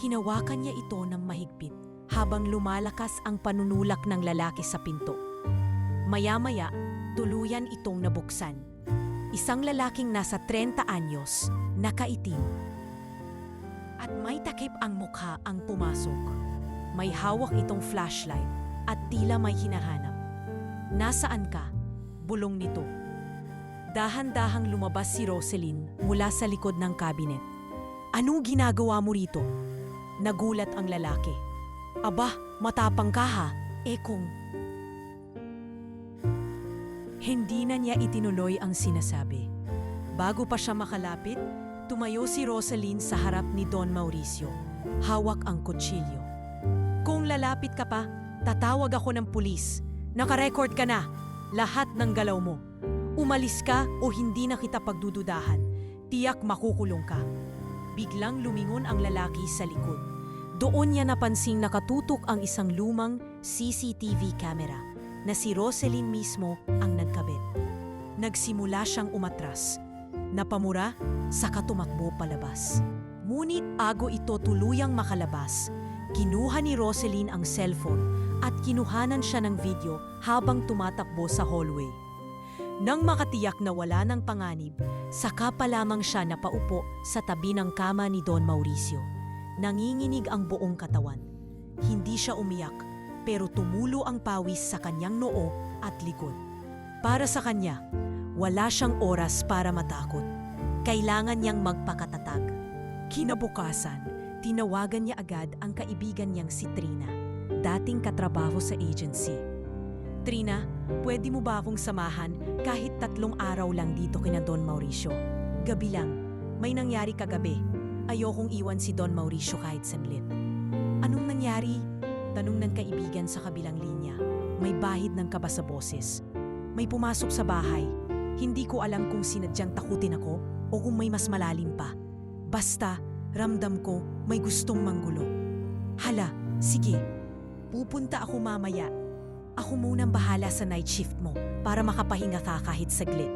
Hinawakan niya ito ng mahigpit habang lumalakas ang panunulak ng lalaki sa pinto. Maya-maya, tuluyan itong nabuksan. Isang lalaking nasa 30 anyos, nakaitim. At may takip ang mukha ang pumasok. May hawak itong flashlight at tila may hinahanap. Nasaan ka? Bulong nito. Dahan-dahang lumabas si Rosaline mula sa likod ng kabinet. Anong ginagawa mo rito? Nagulat ang lalaki. Aba, matapang ka ha. Kung... Hindi na niya itinuloy ang sinasabi. Bago pa siya makalapit, tumayo si Rosaline sa harap ni Don Mauricio. Hawak ang kutsilyo. Kung lalapit ka pa, tatawag ako ng pulis. Nakarecord ka na. Lahat ng galaw mo. Umalis ka o hindi na kita pagdududahan. Tiyak makukulong ka. Biglang lumingon ang lalaki sa likod. Doon niya napansing nakatutok ang isang lumang CCTV camera na si Rosaline mismo ang nagkabit. Nagsimula siyang umatras. Napamura, saka tumakbo palabas. Ngunit ago ito tuluyang makalabas, kinuha ni Roselyn ang cellphone at kinuhanan siya ng video habang tumatakbo sa hallway. Nang makatiyak na wala ng panganib, saka pa lamang siya napaupo sa tabi ng kama ni Don Mauricio. Nanginginig ang buong katawan. Hindi siya umiyak, pero tumulo ang pawis sa kanyang noo at likod. Para sa kanya, wala siyang oras para matakot. Kailangan niyang magpakatatag. Kinabukasan, tinawagan niya agad ang kaibigan niyang si Trina, dating katrabaho sa agency. Trina, pwede mo ba akong samahan kahit 3 araw lang dito kina Don Mauricio? Gabi lang, may nangyari kagabi. Ayokong iwan si Don Mauricio kahit saglit. Anong nangyari? Tanong ng kaibigan sa kabilang linya. May bahid ng kaba sa boses. May pumasok sa bahay. Hindi ko alam kung sinadyang takutin ako o kung may mas malalim pa. Basta, ramdam ko may gustong manggulo. Hala, sige. Pupunta ako mamaya. Ako munang bahala sa night shift mo para makapahinga ka kahit saglit.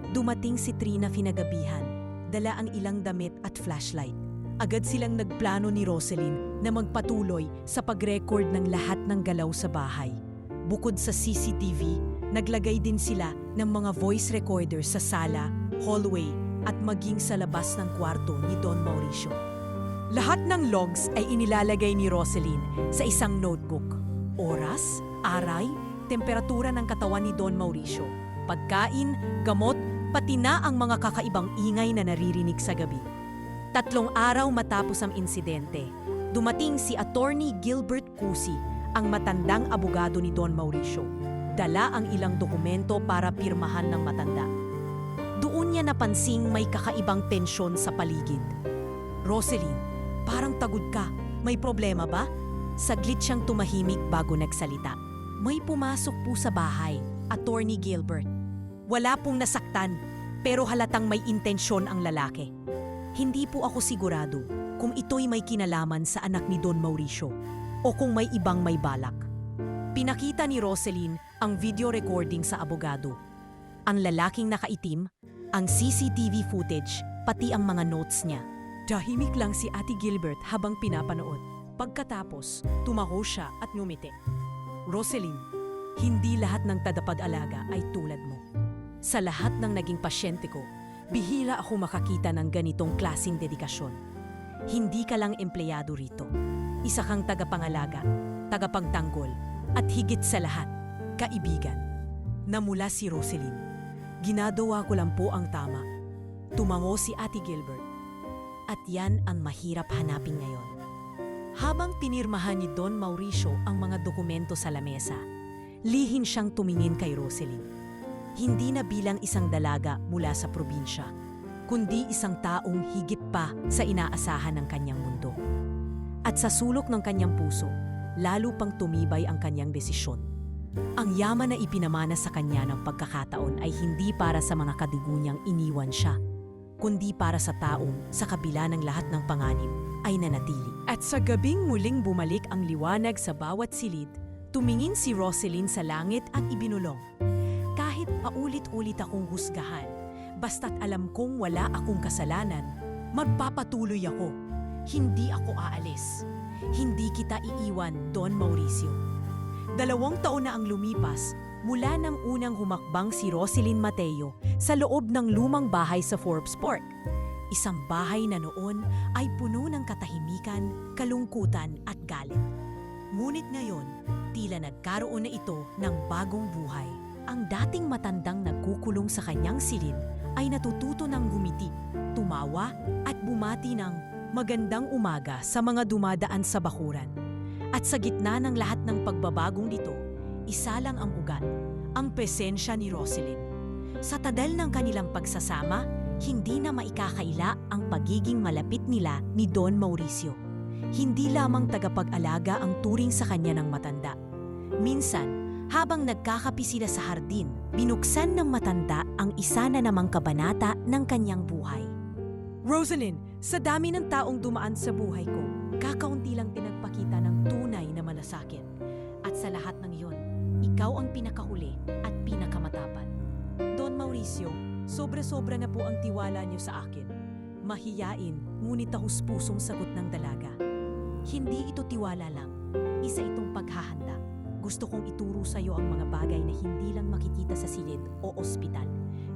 Dumating si Trina finagabihan. Dala ang ilang damit at flashlight. Agad silang nagplano ni Roselyn na magpatuloy sa pag-record ng lahat ng galaw sa bahay. Bukod sa CCTV, naglagay din sila ng mga voice recorder sa sala, hallway, at maging sa labas ng kwarto ni Don Mauricio. Lahat ng logs ay inilalagay ni Roselyn sa isang notebook. Oras, aray, temperatura ng katawan ni Don Mauricio, pagkain, gamot, pati na ang mga kakaibang ingay na naririnig sa gabi. 3 araw matapos ang insidente, dumating si Attorney Gilbert Cusi, ang matandang abogado ni Don Mauricio. Dala ang ilang dokumento para pirmahan ng matanda. Doon niya napansing may kakaibang tensyon sa paligid. Roselyn, parang tagod ka. May problema ba? Saglit siyang tumahimik bago nagsalita. May pumasok po sa bahay, Attorney Gilbert. Wala pong nasaktan, pero halatang may intensyon ang lalaki. Hindi po ako sigurado kung ito'y may kinalaman sa anak ni Don Mauricio o kung may ibang may balak. Pinakita ni Roselyn ang video recording sa abogado. Ang lalaking nakaitim, ang CCTV footage, pati ang mga notes niya. Tahimik lang si Ate Gilbert habang pinapanood. Pagkatapos, tumaho siya at ngumiti. Roselyn, hindi lahat ng tagapag-alaga ay tulad mo. Sa lahat ng naging pasyente ko, bihira ako makakita ng ganitong klasing dedikasyon. Hindi ka lang empleyado rito. Isa kang tagapangalaga, tagapagtanggol, at higit sa lahat, kaibigan. Namula si Roselyn. Ginagawa ko lang po ang tama. Tumango si Ate Gilbert. At yan ang mahirap hanapin ngayon. Habang pinirmahan ni Don Mauricio ang mga dokumento sa lamesa, lihim siyang tumingin kay Roselyn. Hindi na bilang isang dalaga mula sa probinsya, kundi isang taong higit pa sa inaasahan ng kanyang mundo. At sa sulok ng kanyang puso, lalo pang tumibay ang kanyang desisyon. Ang yaman na ipinamana sa kanya ng pagkakataon ay hindi para sa mga kadugo niyang iniwan siya, kundi para sa taong sa kabila ng lahat ng panganib ay nanatili. At sa gabing muling bumalik ang liwanag sa bawat silid, tumingin si Roselyn sa langit at ibinulong. Kahit paulit-ulit akong husgahan, basta't alam kong wala akong kasalanan, magpapatuloy ako. Hindi ako aalis. Hindi kita iiwan, Don Mauricio. 2 taon na ang lumipas mula nang unang humakbang si Roselyn Mateo sa loob ng lumang bahay sa Forbes Park. Isang bahay na noon ay puno ng katahimikan, kalungkutan at galit. Ngunit ngayon, tila nagkaroon na ito ng bagong buhay. Ang dating matandang nagkukulong sa kanyang silid ay natututo ng gumiti, tumawa at bumati ng magandang umaga sa mga dumadaan sa bakuran. At sa gitna ng lahat ng pagbabagong dito, isa lang ang ugat, ang presensya ni Roselyn. Sa tagal ng kanilang pagsasama, hindi na maikakaila ang pagiging malapit nila ni Don Mauricio. Hindi lamang tagapag-alaga ang turing sa kanya ng matanda. Minsan, habang nagkakapi sila sa hardin, binuksan ng matanda ang isa na namang kabanata ng kanyang buhay. Roselyn, sa dami ng taong dumaan sa buhay ko, kakaunti lang pinagpakita ng tunay na malasakit. At sa lahat ng iyon, ikaw ang pinakahuli at pinakamatapat. Don Mauricio, Sobra-sobra na po ang tiwala niyo sa akin. Mahiyain, ngunit tahus-pusong sagot ng dalaga. Hindi ito tiwala lang. Isa itong paghahanda. Gusto kong ituro sa iyo ang mga bagay na hindi lang makikita sa silid o ospital.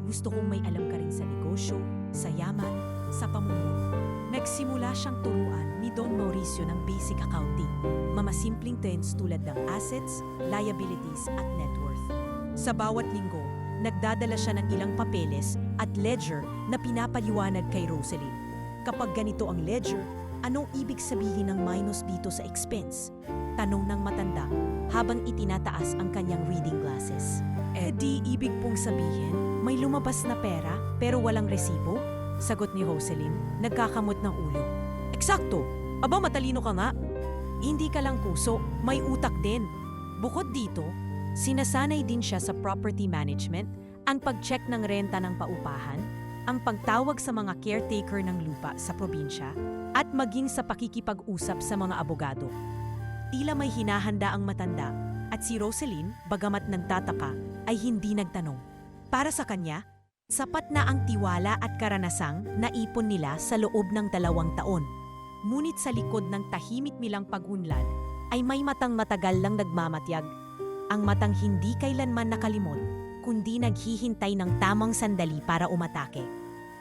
Gusto kong may alam ka rin sa negosyo, sa yaman, sa pamumuno. Nagsimula siyang turuan ni Don Mauricio ng basic accounting, mamasimpleng terms tulad ng assets, liabilities at net worth. Sa bawat linggo, nagdadala siya ng ilang papeles at ledger na pinapaliwanag kay Rosaline. Kapag ganito ang ledger, anong ibig sabihin ng minus dito sa expense? Tanong ng matanda habang itinataas ang kanyang reading glasses. Di ibig pong sabihin, may lumabas na pera pero walang resibo? Sagot ni Rosaline, nagkakamot ng ulo. Eksakto! Aba, matalino ka nga. Hindi ka lang puso, may utak din. Bukod dito, sinasanay din siya sa property management, ang pag-check ng renta ng paupahan, ang pagtawag sa mga caretaker ng lupa sa probinsya, at maging sa pakikipag-usap sa mga abogado. Tila may hinahanda ang matanda, at si Rosaline, bagamat nagtataka, ay hindi nagtanong. Para sa kanya, sapat na ang tiwala at karanasang naipon nila sa loob ng 2 taon. Ngunit sa likod ng tahimik nilang pagunlad, ay may matang matagal lang nagmamatyag. Ang matang hindi kailanman nakalimot, kundi naghihintay ng tamang sandali para umatake.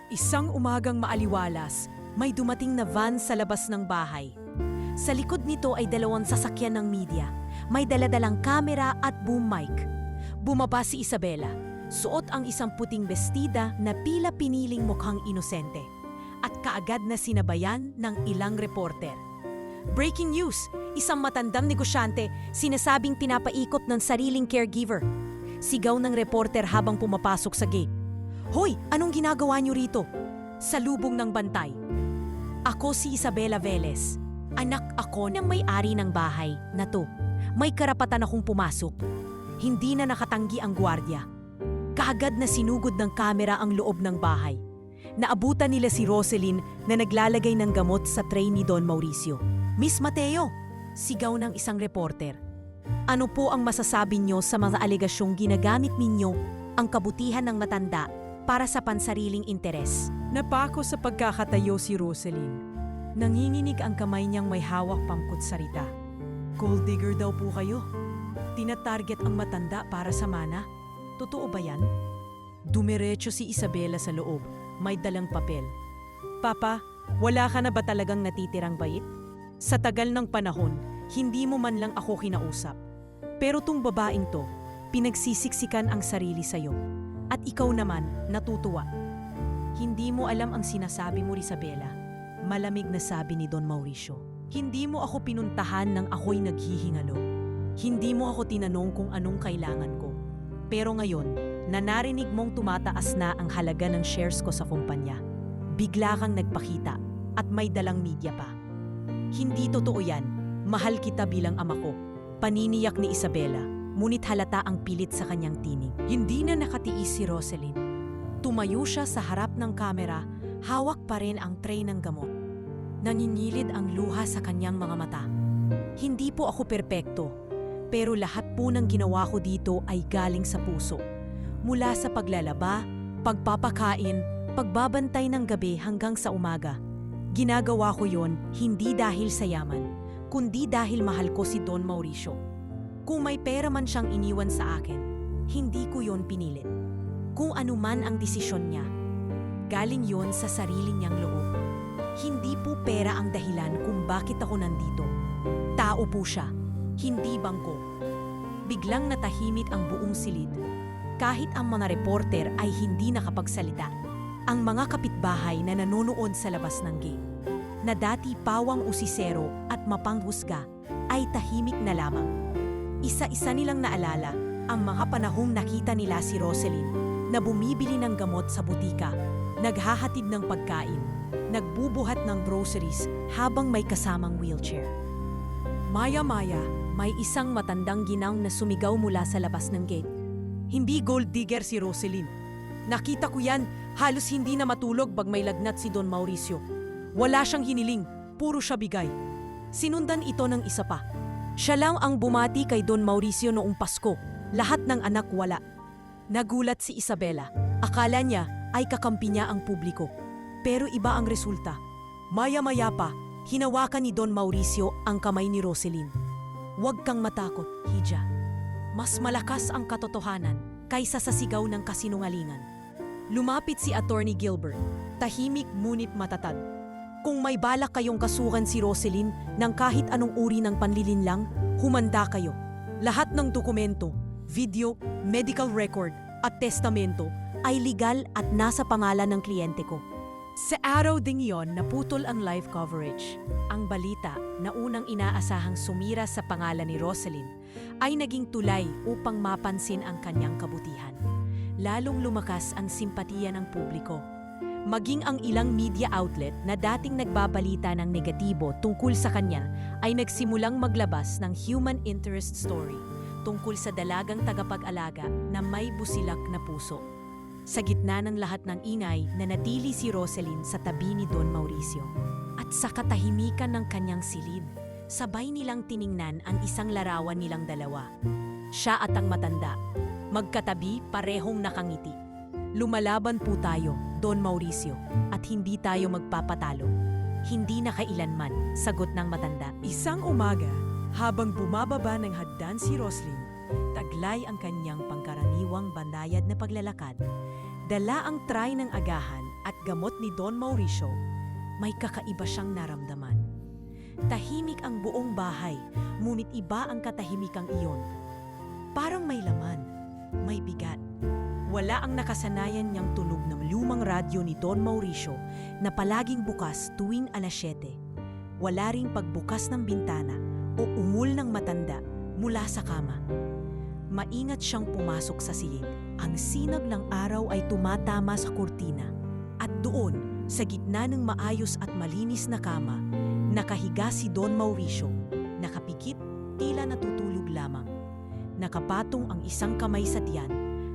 Isang umagang maaliwalas, may dumating na van sa labas ng bahay. Sa likod nito ay 2 sasakyan ng media. May daladalang kamera at boom mic. Bumaba si Isabela. Suot ang isang puting bestida na pila piniling mukhang inosente. At kaagad na sinabayan ng ilang reporter. Breaking news! Isang matandang negosyante sinasabing pinapaikot ng sariling caregiver. Sigaw ng reporter habang pumapasok sa gate. Hoy! Anong ginagawa niyo rito? Salubong ng bantay. Ako si Isabela Velez. Anak ako ng may-ari ng bahay na to. May karapatan akong pumasok. Hindi na nakatanggi ang gwardiya. Kaagad na sinugod ng kamera ang loob ng bahay. Naabutan nila si Rosaline na naglalagay ng gamot sa tray ni Don Mauricio. Miss Mateo! Sigaw ng isang reporter. Ano po ang masasabi niyo sa mga alegasyong ginagamit ninyo ang kabutihan ng matanda para sa pansariling interes? Napako sa pagkakatayo si Rosaline. Nanginginig ang kamay niyang may hawak pang kutsarita. Gold digger daw po kayo. Tinatarget ang matanda para sa mana. Totoo ba yan? Dumiretso si Isabela sa loob. May dalang papel. Papa, wala ka na ba talagang natitirang bait? Sa tagal ng panahon, hindi mo man lang ako kinausap. Pero tong babaeng to, pinagsisiksikan ang sarili sa'yo. At ikaw naman, natutuwa. Hindi mo alam ang sinasabi mo, Isabela. Malamig na sabi ni Don Mauricio. Hindi mo ako pinuntahan nang ako'y naghihingalo. Hindi mo ako tinanong kung anong kailangan ko. Pero ngayon, na narinig mong tumataas na ang halaga ng shares ko sa kumpanya, bigla kang nagpakita at may dalang media pa. Hindi totoo yan. Mahal kita bilang ama ko. Paniniyak ni Isabela, ngunit halata ang pilit sa kanyang tinig. Hindi na nakatiis si Rosaline. Tumayo siya sa harap ng kamera, hawak pa rin ang tray ng gamot. Nanginilid ang luha sa kanyang mga mata. Hindi po ako perpekto, pero lahat po ng ginawa ko dito ay galing sa puso. Mula sa paglalaba, pagpapakain, pagbabantay ng gabi hanggang sa umaga. Ginagawa ko yon hindi dahil sa yaman, kundi dahil mahal ko si Don Mauricio. Kung may pera man siyang iniwan sa akin, hindi ko yon pinilit. Kung ano man ang desisyon niya, galing yon sa sarili niyang loob. Hindi po pera ang dahilan kung bakit ako nandito. Tao po siya, hindi bangko. Biglang natahimik ang buong silid. Kahit ang mga reporter ay hindi nakapagsalita. Ang mga kapitbahay na nanonood sa labas ng gate, na dati pawang usisero at mapanghusga, ay tahimik na lamang. Isa-isa nilang naalala ang mga panahong nakita nila si Rosaline na bumibili ng gamot sa butika, naghahatid ng pagkain, nagbubuhat ng groceries habang may kasamang wheelchair. Maya-maya, may isang matandang ginang na sumigaw mula sa labas ng gate. Hindi gold digger si Rosaline. Nakita ko yan, halos hindi na matulog pag may lagnat si Don Mauricio. Wala siyang hiniling, puro siya bigay. Sinundan ito ng isa pa. Siya lang ang bumati kay Don Mauricio noong Pasko. Lahat ng anak wala. Nagulat si Isabela. Akala niya ay kakampi niya ang publiko. Pero iba ang resulta. Maya-maya pa, hinawakan ni Don Mauricio ang kamay ni Roselyn. Huwag kang matakot, Hija. Mas malakas ang katotohanan kaysa sa sigaw ng kasinungalingan. Lumapit si Attorney Gilbert, tahimik ngunit matatag. Kung may balak kayong kasuhan si Roselyn ng kahit anong uri ng panlilinlang, humanda kayo. Lahat ng dokumento, video, medical record at testamento ay legal at nasa pangalan ng kliyente ko. Sa araw ding iyon, naputol ang live coverage. Ang balita na unang inaasahang sumira sa pangalan ni Roselyn ay naging tulay upang mapansin ang kanyang kabutihan. Lalong lumakas ang simpatiya ng publiko. Maging ang ilang media outlet na dating nagbabalita ng negatibo tungkol sa kanya ay nagsimulang maglabas ng human interest story tungkol sa dalagang tagapag-alaga na may busilak na puso. Sa gitna ng lahat ng ingay, nanatili si Roselyn sa tabi ni Don Mauricio. At sa katahimikan ng kanyang silid, sabay nilang tiningnan ang isang larawan nilang dalawa. Siya at ang matanda, magkatabi parehong nakangiti. Lumalaban po tayo, Don Mauricio, at hindi tayo magpapatalo. Hindi na kailanman, sagot ng matanda. Isang umaga, habang bumababa ng hagdan si Roselyn, taglay ang kanyang pangkaraniwang bandayad na paglalakad. Dala ang tray ng agahan at gamot ni Don Mauricio, may kakaiba siyang naramdaman. Tahimik ang buong bahay, ngunit iba ang katahimikang iyon. Parang may laman, may bigat. Wala ang nakasanayan niyang tunog ng lumang radyo ni Don Mauricio na palaging bukas tuwing alas 7. Wala ring pagbukas ng bintana o ungol ng matanda mula sa kama. Maingat siyang pumasok sa silid. Ang sinag ng araw ay tumatama sa kurtina. At doon, sa gitna ng maayos at malinis na kama, nakahiga si Don Mauricio, nakapikit, tila natutulog lamang. Nakapatong ang isang kamay sa tiyan,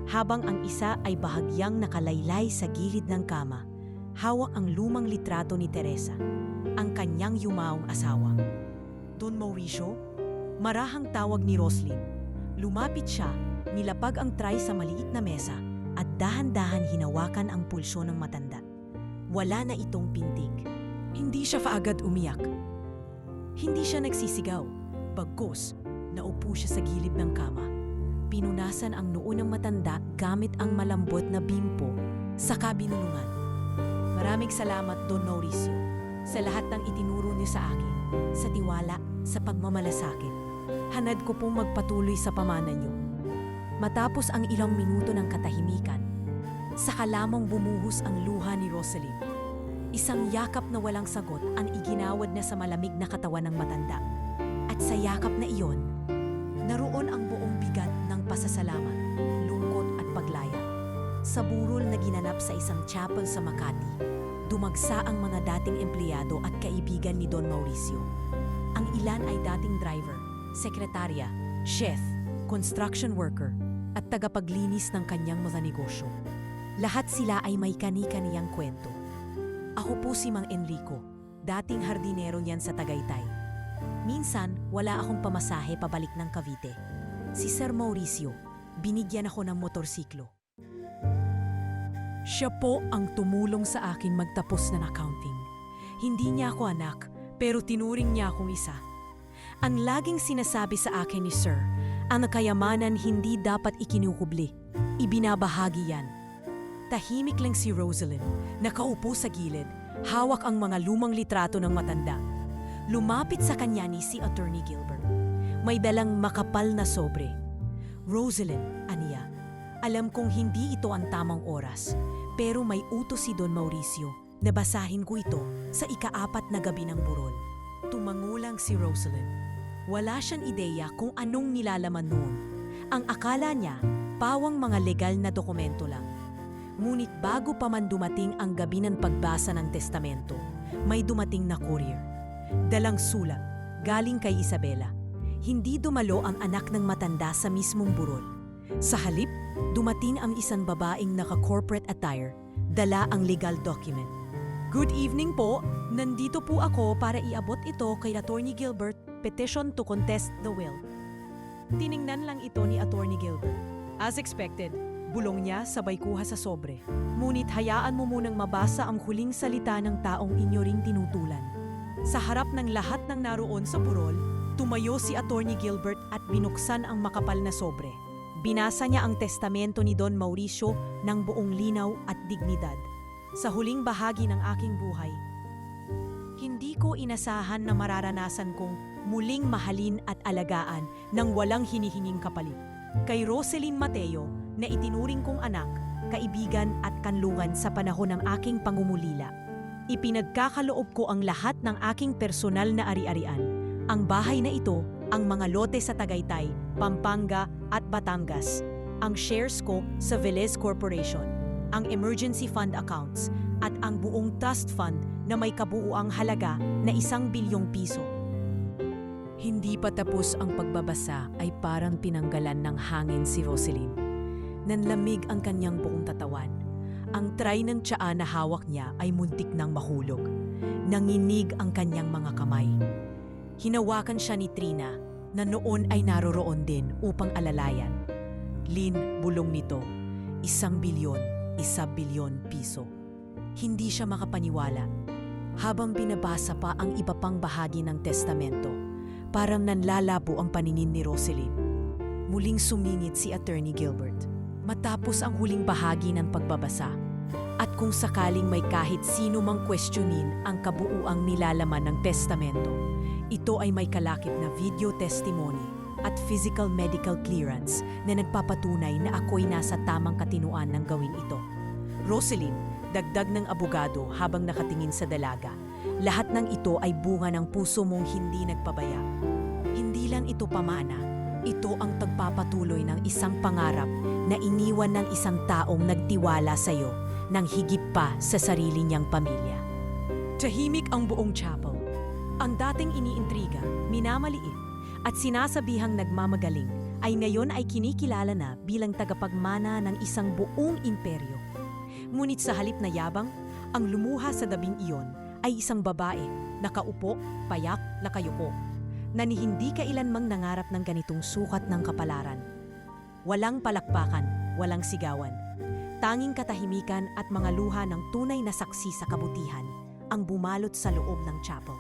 habang ang isa ay bahagyang nakalaylay sa gilid ng kama. Hawak ang lumang litrato ni Teresa, ang kanyang yumaong asawa. Don Mauricio? Marahang tawag ni Roselyn. Lumapit siya, nilapag ang tray sa maliit na mesa at dahan-dahan hinawakan ang pulso ng matanda. Wala na itong pintig. Hindi siya kaagad umiyak. Hindi siya nagsisigaw. Bagkus, naupo siya sa gilid ng kama. Pinunasan ang noo ng matanda gamit ang malambot na bimpo sa kabinulungan. Maraming salamat, Don Mauricio, sa lahat ng itinuro niyo sa akin, sa tiwala, sa pagmamalasakit. Hanad ko pong magpatuloy sa pamana niyo. Matapos ang ilang minuto ng katahimikan, saka lamang bumuhos ang luha ni Roselyn. Isang yakap na walang sagot ang iginawad na sa malamig na katawan ng matanda. At sa yakap na iyon, naroon ang buong bigat ng pasasalamat, lungkot at paglaya. Sa burol na ginanap sa isang chapel sa Makati, dumagsa ang mga dating empleyado at kaibigan ni Don Mauricio. Ang ilan ay dating driver, sekretarya, chef, construction worker, at tagapaglinis ng kanyang mga negosyo. Lahat sila ay may kani-kaniyang kwento. Ako po si Mang Enrico, dating hardinero niyan sa Tagaytay. Minsan, wala akong pamasahe pabalik ng Cavite. Si Sir Mauricio, binigyan ako ng motorsiklo. Siya po ang tumulong sa akin magtapos ng accounting. Hindi niya ako anak, pero tinuring niya akong isa. Ang laging sinasabi sa akin ni Sir, ang kayamanan hindi dapat ikinukubli. Ibinabahagi yan. Tahimik lang si Roselyn, nakaupo sa gilid, hawak ang mga lumang litrato ng matanda. Lumapit sa kanya ni si Attorney Gilbert. May dalang makapal na sobre. Roselyn, aniya, alam kong hindi ito ang tamang oras, pero may utos si Don Mauricio na basahin ko ito sa ika-4 na gabi ng burol. Tumangulang si Roselyn. Wala siyang ideya kung anong nilalaman noon. Ang akala niya, pawang mga legal na dokumento lang. Ngunit bago pa man dumating ang gabi ng pagbasa ng testamento, may dumating na courier. Dalang sulat, galing kay Isabela. Hindi dumalo ang anak ng matanda sa mismong burol. Sa halip, dumating ang isang babaeng naka-corporate attire, dala ang legal document. Good evening po, nandito po ako para iabot ito kay Attorney Gilbert, petition to contest the will. Tiningnan lang ito ni Attorney Gilbert. As expected, Bulong niya sabay kuha sa sobre. Ngunit hayaan mo munang mabasa ang huling salita ng taong inyo ring tinutulan. Sa harap ng lahat ng naroon sa burol, tumayo si Attorney Gilbert at binuksan ang makapal na sobre. Binasa niya ang testamento ni Don Mauricio ng buong linaw at dignidad. Sa huling bahagi ng aking buhay, hindi ko inasahan na mararanasan kong muling mahalin at alagaan ng walang hinihinging kapalit. Kay Roselyn Mateo na itinuring kong anak, kaibigan at kanlungan sa panahon ng aking pangungulila. Ipinagkakaloob ko ang lahat ng aking personal na ari-arian. Ang bahay na ito, ang mga lote sa Tagaytay, Pampanga at Batangas, ang shares ko sa Velez Corporation, ang emergency fund accounts at ang buong trust fund na may kabuuang halaga na 1 bilyong piso. Hindi pa tapos ang pagbabasa ay parang pinanggalan ng hangin si Roselyn. Nanlamig ang kanyang buong katawan. Ang tray ng tsaa na hawak niya ay muntik nang mahulog. Nanginig ang kanyang mga kamay. Hinawakan siya ni Trina na noon ay naroroon din upang alalayan. Lynn, bulong nito, 1 bilyon, 1 bilyon piso. Hindi siya makapaniwala. Habang binabasa pa ang iba pang bahagi ng testamento, parang nanlalabo ang paningin ni Roselyn. Muling sumingit si Attorney Gilbert matapos ang huling bahagi ng pagbabasa. At kung sakaling may kahit sino mang questionin ang kabuuang nilalaman ng testamento, ito ay may kalakip na video testimony at physical medical clearance na nagpapatunay na ako'y nasa tamang katinuan ng gawin ito. Roselyn, dagdag ng abogado habang nakatingin sa dalaga, lahat ng ito ay bunga ng puso mong hindi nagpabaya. Hindi lang ito pamana, ito ang pagpapatuloy ng isang pangarap na iniwan ng isang taong nagtiwala sa iyo nang higit pa sa sarili niyang pamilya. Tahimik ang buong chapel. Ang dating iniintriga, minamaliit, at sinasabihang nagmamagaling ay ngayon ay kinikilala na bilang tagapagmana ng isang buong imperyo. Ngunit sa halip na yabang, ang lumuha sa dabing iyon ay isang babae, nakaupo, payak, nakayuko, na ni hindi kailanmang nangarap ng ganitong sukat ng kapalaran. Walang palakpakan, walang sigawan. Tanging katahimikan at mga luha ng tunay na saksi sa kabutihan ang bumalot sa loob ng chapel.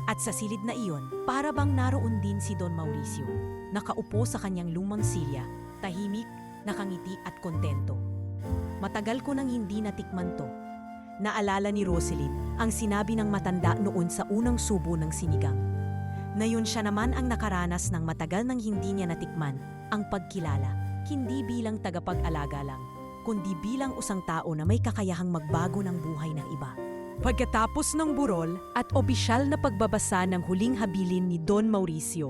At sa silid na iyon, para bang naroon din si Don Mauricio, nakaupo sa kanyang lumang silya, tahimik, nakangiti at kontento. Matagal ko nang hindi natikman to. Naalala ni Roselyn ang sinabi ng matanda noon sa unang subo ng sinigang. Ngayon siya naman ang nakaranas ng matagal nang hindi niya natikman ang pagkilala, hindi bilang tagapag-alaga lang, kundi bilang isang tao na may kakayahang magbago ng buhay ng iba. Pagkatapos ng burol at opisyal na pagbabasa ng huling habilin ni Don Mauricio,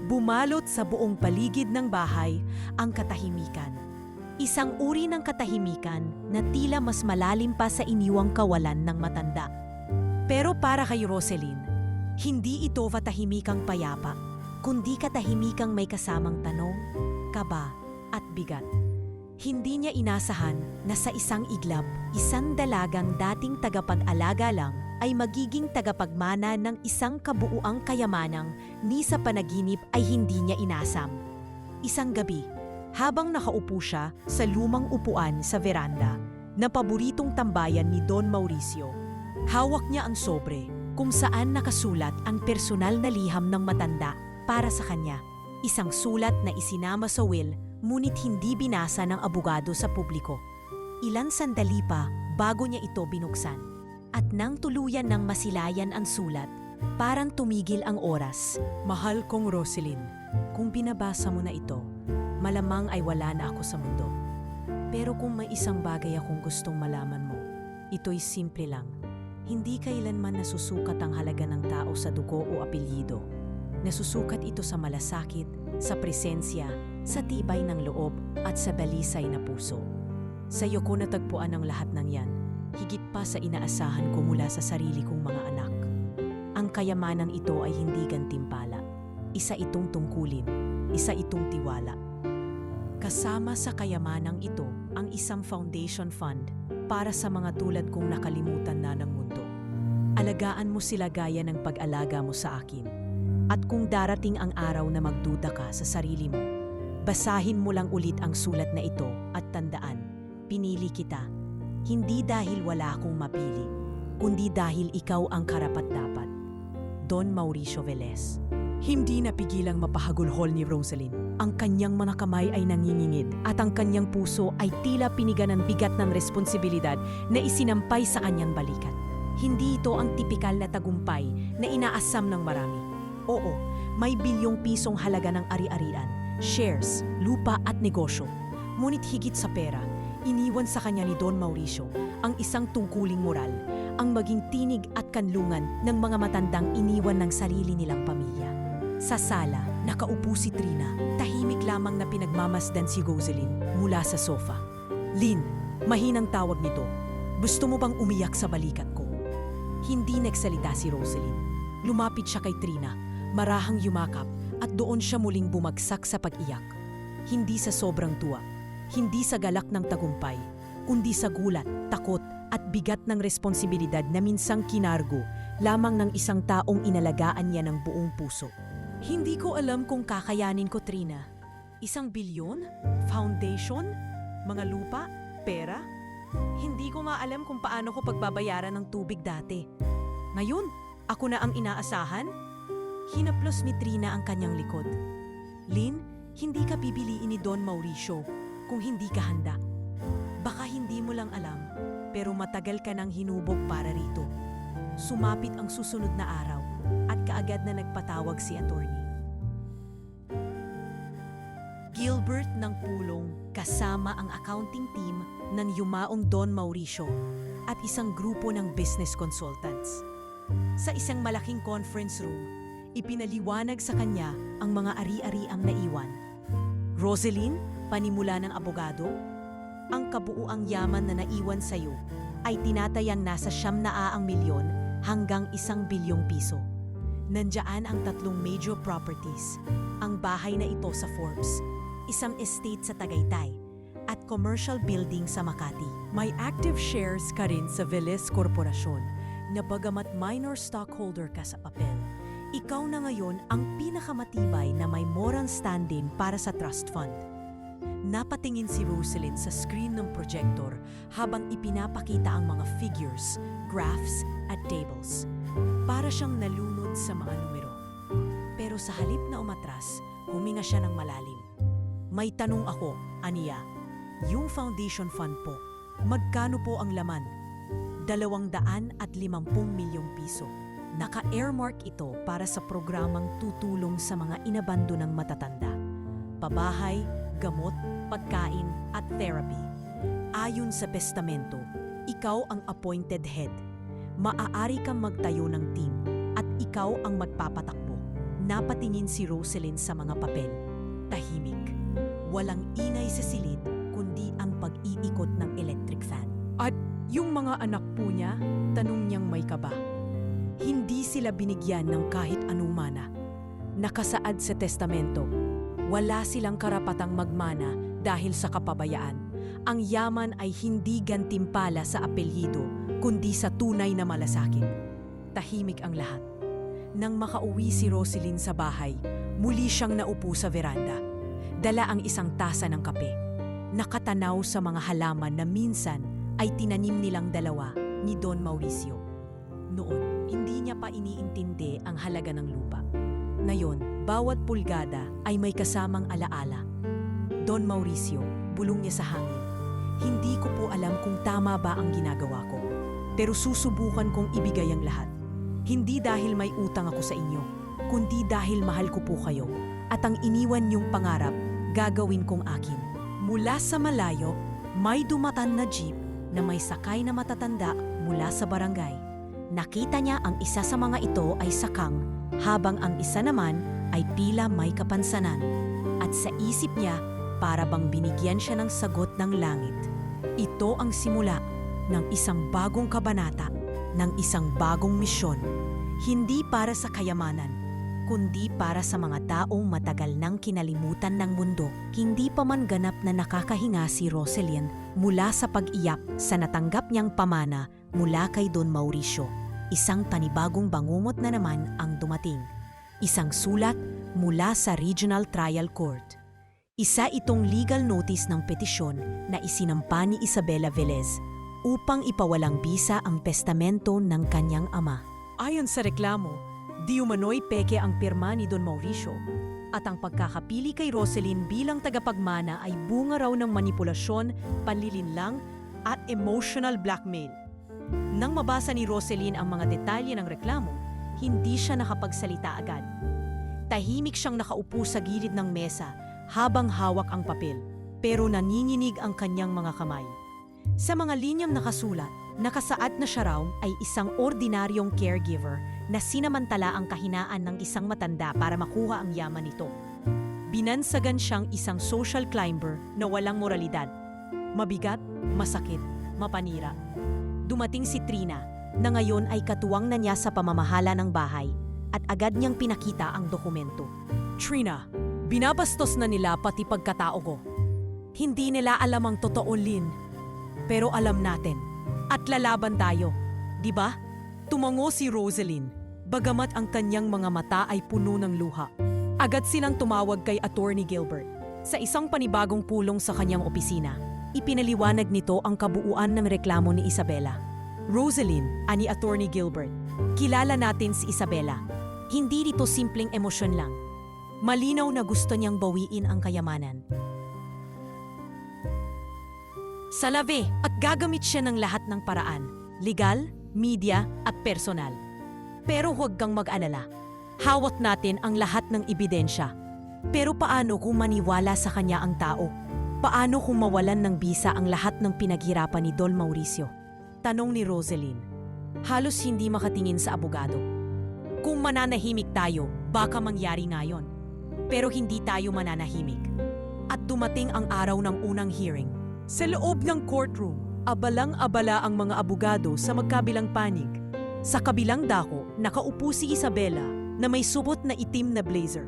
bumalot sa buong paligid ng bahay ang katahimikan. Isang uri ng katahimikan na tila mas malalim pa sa iniwang kawalan ng matanda. Pero para kay Roselyn, hindi ito katahimikang payapa, kundi katahimikang may kasamang tanong, kaba at bigat. Hindi niya inasahan na sa isang iglap, isang dalagang dating tagapag-alaga lang ay magiging tagapagmana ng isang kabuuang kayamanang ni sa panaginip ay hindi niya inasam. Isang gabi, habang nakaupo siya sa lumang upuan sa veranda na paboritong tambayan ni Don Mauricio, hawak niya ang sobre kung saan nakasulat ang personal na liham ng matanda para sa kanya. Isang sulat na isinama sa will, ngunit hindi binasa ng abogado sa publiko. Ilang sandali pa bago niya ito binuksan. At nang tuluyan ng masilayan ang sulat, parang tumigil ang oras. Mahal kong Roselyn, kung binabasa mo na ito, malamang ay wala na ako sa mundo. Pero kung may isang bagay akong gustong malaman mo, ito'y simple lang. Hindi kailanman nasusukat ang halaga ng tao sa dugo o apelyido. Nasusukat ito sa malasakit, sa presensya, sa tibay ng loob at sa balisay na puso. Sa iyo ko natagpuan ang lahat ng yan, higit pa sa inaasahan ko mula sa sarili kong mga anak. Ang kayamanang ito ay hindi gantimpala. Isa itong tungkulin, isa itong tiwala. Kasama sa kayamanang ito ang isang foundation fund para sa mga tulad kong nakalimutan na ng mundo. Alagaan mo sila gaya ng pag-alaga mo sa akin. At kung darating ang araw na magduda ka sa sarili mo, Basahin mo lang ulit ang sulat na ito at tandaan, pinili kita. Hindi dahil wala akong mapili, kundi dahil ikaw ang karapat-dapat. Don Mauricio Velez. Hindi napigilang mapahagulhol ni Rosaline. Ang kanyang mga kamay ay nangingingid at ang kanyang puso ay tila pinigan ng bigat ng responsibilidad na isinampay sa kanyang balikat. Hindi ito ang tipikal na tagumpay na inaasam ng marami. Oo, may bilyong pisong halaga ng ari-arian, shares, lupa at negosyo. Ngunit higit sa pera, iniwan sa kanya ni Don Mauricio ang isang tungkuling moral, ang maging tinig at kanlungan ng mga matandang iniwan ng sarili nilang pamilya. Sa sala, nakaupo si Trina, tahimik lamang na pinagmamasdan si Rosaline mula sa sofa. "Lynn," mahinang tawag nito, "gusto mo bang umiyak sa balikat ko?" Hindi nagsalita si Rosaline. Lumapit siya kay Trina, marahang yumakap at doon siya muling bumagsak sa pag-iyak. Hindi sa sobrang tuwa, hindi sa galak ng tagumpay, kundi sa gulat, takot at bigat ng responsibilidad na minsang kinargo lamang ng isang taong inalagaan niya ng buong puso. "Hindi ko alam kung kakayanin ko, Trina. 1 bilyon? Foundation? Mga lupa? Pera? Hindi ko nga alam kung paano ko pagbabayaran ng tubig dati. Ngayon, ako na ang inaasahan?" Hinaplos ni Trina ang kanyang likod. "Lynn, hindi ka pipiliin ni Don Mauricio kung hindi ka handa. Baka hindi mo lang alam, pero matagal ka nang hinubog para rito." Sumapit ang susunod na araw at kaagad na nagpatawag si attorney. Gilbert ng Pulong kasama ang accounting team ng yumaong Don Mauricio at isang grupo ng business consultants. Sa isang malaking conference room, ipinaliwanag sa kanya ang mga ari-ariang naiwan. "Rosaline, panimula ng abogado, ang kabuuang yaman na naiwan sa iyo ay tinatayang nasa 900 milyon hanggang 1 bilyong piso. Nandiyan ang 3 major properties, ang bahay na ito sa Forbes, isang estate sa Tagaytay, at commercial building sa Makati. May active shares ka rin sa Velez Corporation na bagamat minor stockholder ka sa papel, ikaw na ngayon ang pinakamatibay na may moral standing para sa trust fund." Napatingin si Rosaline sa screen ng projector habang ipinapakita ang mga figures, graphs at tables. Para siyang nalunod sa mga numero. Pero sa halip na umatras, huminga siya ng malalim. "May tanong ako, aniya. Yung foundation fund po, magkano po ang laman?" 250 milyong piso. Naka-earmark ito para sa programang tutulong sa mga inabando ng matatanda. Pabahay, gamot, pagkain at therapy. Ayon sa testamento, ikaw ang appointed head. Maaari kang magtayo ng team at ikaw ang magpapatakbo. Napatingin si Rosaline sa mga papel. Tahimik. Walang ingay sa silid kundi ang pag-iikot ng electric fan. "At yung mga anak po niya?" tanong niyang may kaba. Hindi sila binigyan ng kahit anong mana. Nakasaad sa testamento, wala silang karapatang magmana dahil sa kapabayaan. Ang yaman ay hindi gantimpala sa apelyido, kundi sa tunay na malasakit. Tahimik ang lahat. Nang makauwi si Rosaline sa bahay, muli siyang naupo sa veranda. Dala ang isang tasa ng kape. Nakatanaw sa mga halaman na minsan ay tinanim nilang dalawa ni Don Mauricio. Noon, hindi niya pa iniintindi ang halaga ng lupa. Ngayon, bawat pulgada ay may kasamang alaala. "Don Mauricio," bulong niya sa hangin, "hindi ko po alam kung tama ba ang ginagawa ko. Pero susubukan kong ibigay ang lahat. Hindi dahil may utang ako sa inyo, kundi dahil mahal ko po kayo. At ang iniwan niyong pangarap, gagawin kong akin." Mula sa malayo, may dumatan na jeep na may sakay na matatanda mula sa barangay. Nakita niya ang isa sa mga ito ay sakang, habang ang isa naman ay tila may kapansanan. At sa isip niya, para bang binigyan siya ng sagot ng langit. Ito ang simula ng isang bagong kabanata, ng isang bagong misyon. Hindi para sa kayamanan, kundi para sa mga taong matagal nang kinalimutan ng mundo. Hindi pa man ganap na nakakahinga si Rosaline mula sa pag-iyak sa natanggap niyang pamana mula kay Don Mauricio. Isang panibagong bangungot na naman ang dumating. Isang sulat mula sa Regional Trial Court. Isa itong legal notice ng petisyon na isinampa ni Isabela Velez upang ipawalang bisa ang testamento ng kanyang ama. Ayon sa reklamo, di umano'y peke ang pirma ni Don Mauricio at ang pagkakapili kay Roselyn bilang tagapagmana ay bunga raw ng manipulasyon, panlilinlang at emotional blackmail. Nang mabasa ni Roselyn ang mga detalye ng reklamo, hindi siya nakapagsalita agad. Tahimik siyang nakaupo sa gilid ng mesa habang hawak ang papel, pero nanginginig ang kanyang mga kamay. Sa mga linyang nakasulat, nakasaad na siya raw ay isang ordinaryong caregiver na sinamantala ang kahinaan ng isang matanda para makuha ang yaman nito. Binansagan siyang isang social climber na walang moralidad. Mabigat, masakit, mapanira. Dumating si Trina na ngayon ay katuwang na niya sa pamamahala ng bahay at agad niyang pinakita ang dokumento. Trina, binabastos na nila pati pagkatao ko. Hindi nila alam ang totoo, Lynn. Pero alam natin. At lalaban tayo. Di ba? Tumango si Roselyn, bagamat ang kanyang mga mata ay puno ng luha. Agad silang tumawag kay Attorney Gilbert. Sa isang panibagong pulong sa kanyang opisina, ipinaliwanag nito ang kabuuan ng reklamo ni Isabela. Roselyn, ani Attorney Gilbert, kilala natin si Isabela. Hindi dito simpleng emosyon lang. Malinaw na gusto niyang bawiin ang kayamanan. Salave at gagamit siya ng lahat ng paraan, legal, media at personal. Pero huwag kang mag-alala. Hawak natin ang lahat ng ebidensya. Pero paano kung maniwala sa kanya ang tao? Paano kung mawalan ng bisa ang lahat ng pinaghirapan ni Don Mauricio? Tanong ni Roselyn. Halos hindi makatingin sa abogado. Kung mananahimik tayo, baka mangyari ngayon. Pero hindi tayo mananahimik. At dumating ang araw ng unang hearing. Sa loob ng courtroom, abalang-abala ang mga abogado sa magkabilang panig. Sa kabilang dako, nakaupo si Isabela na may subot na itim na blazer.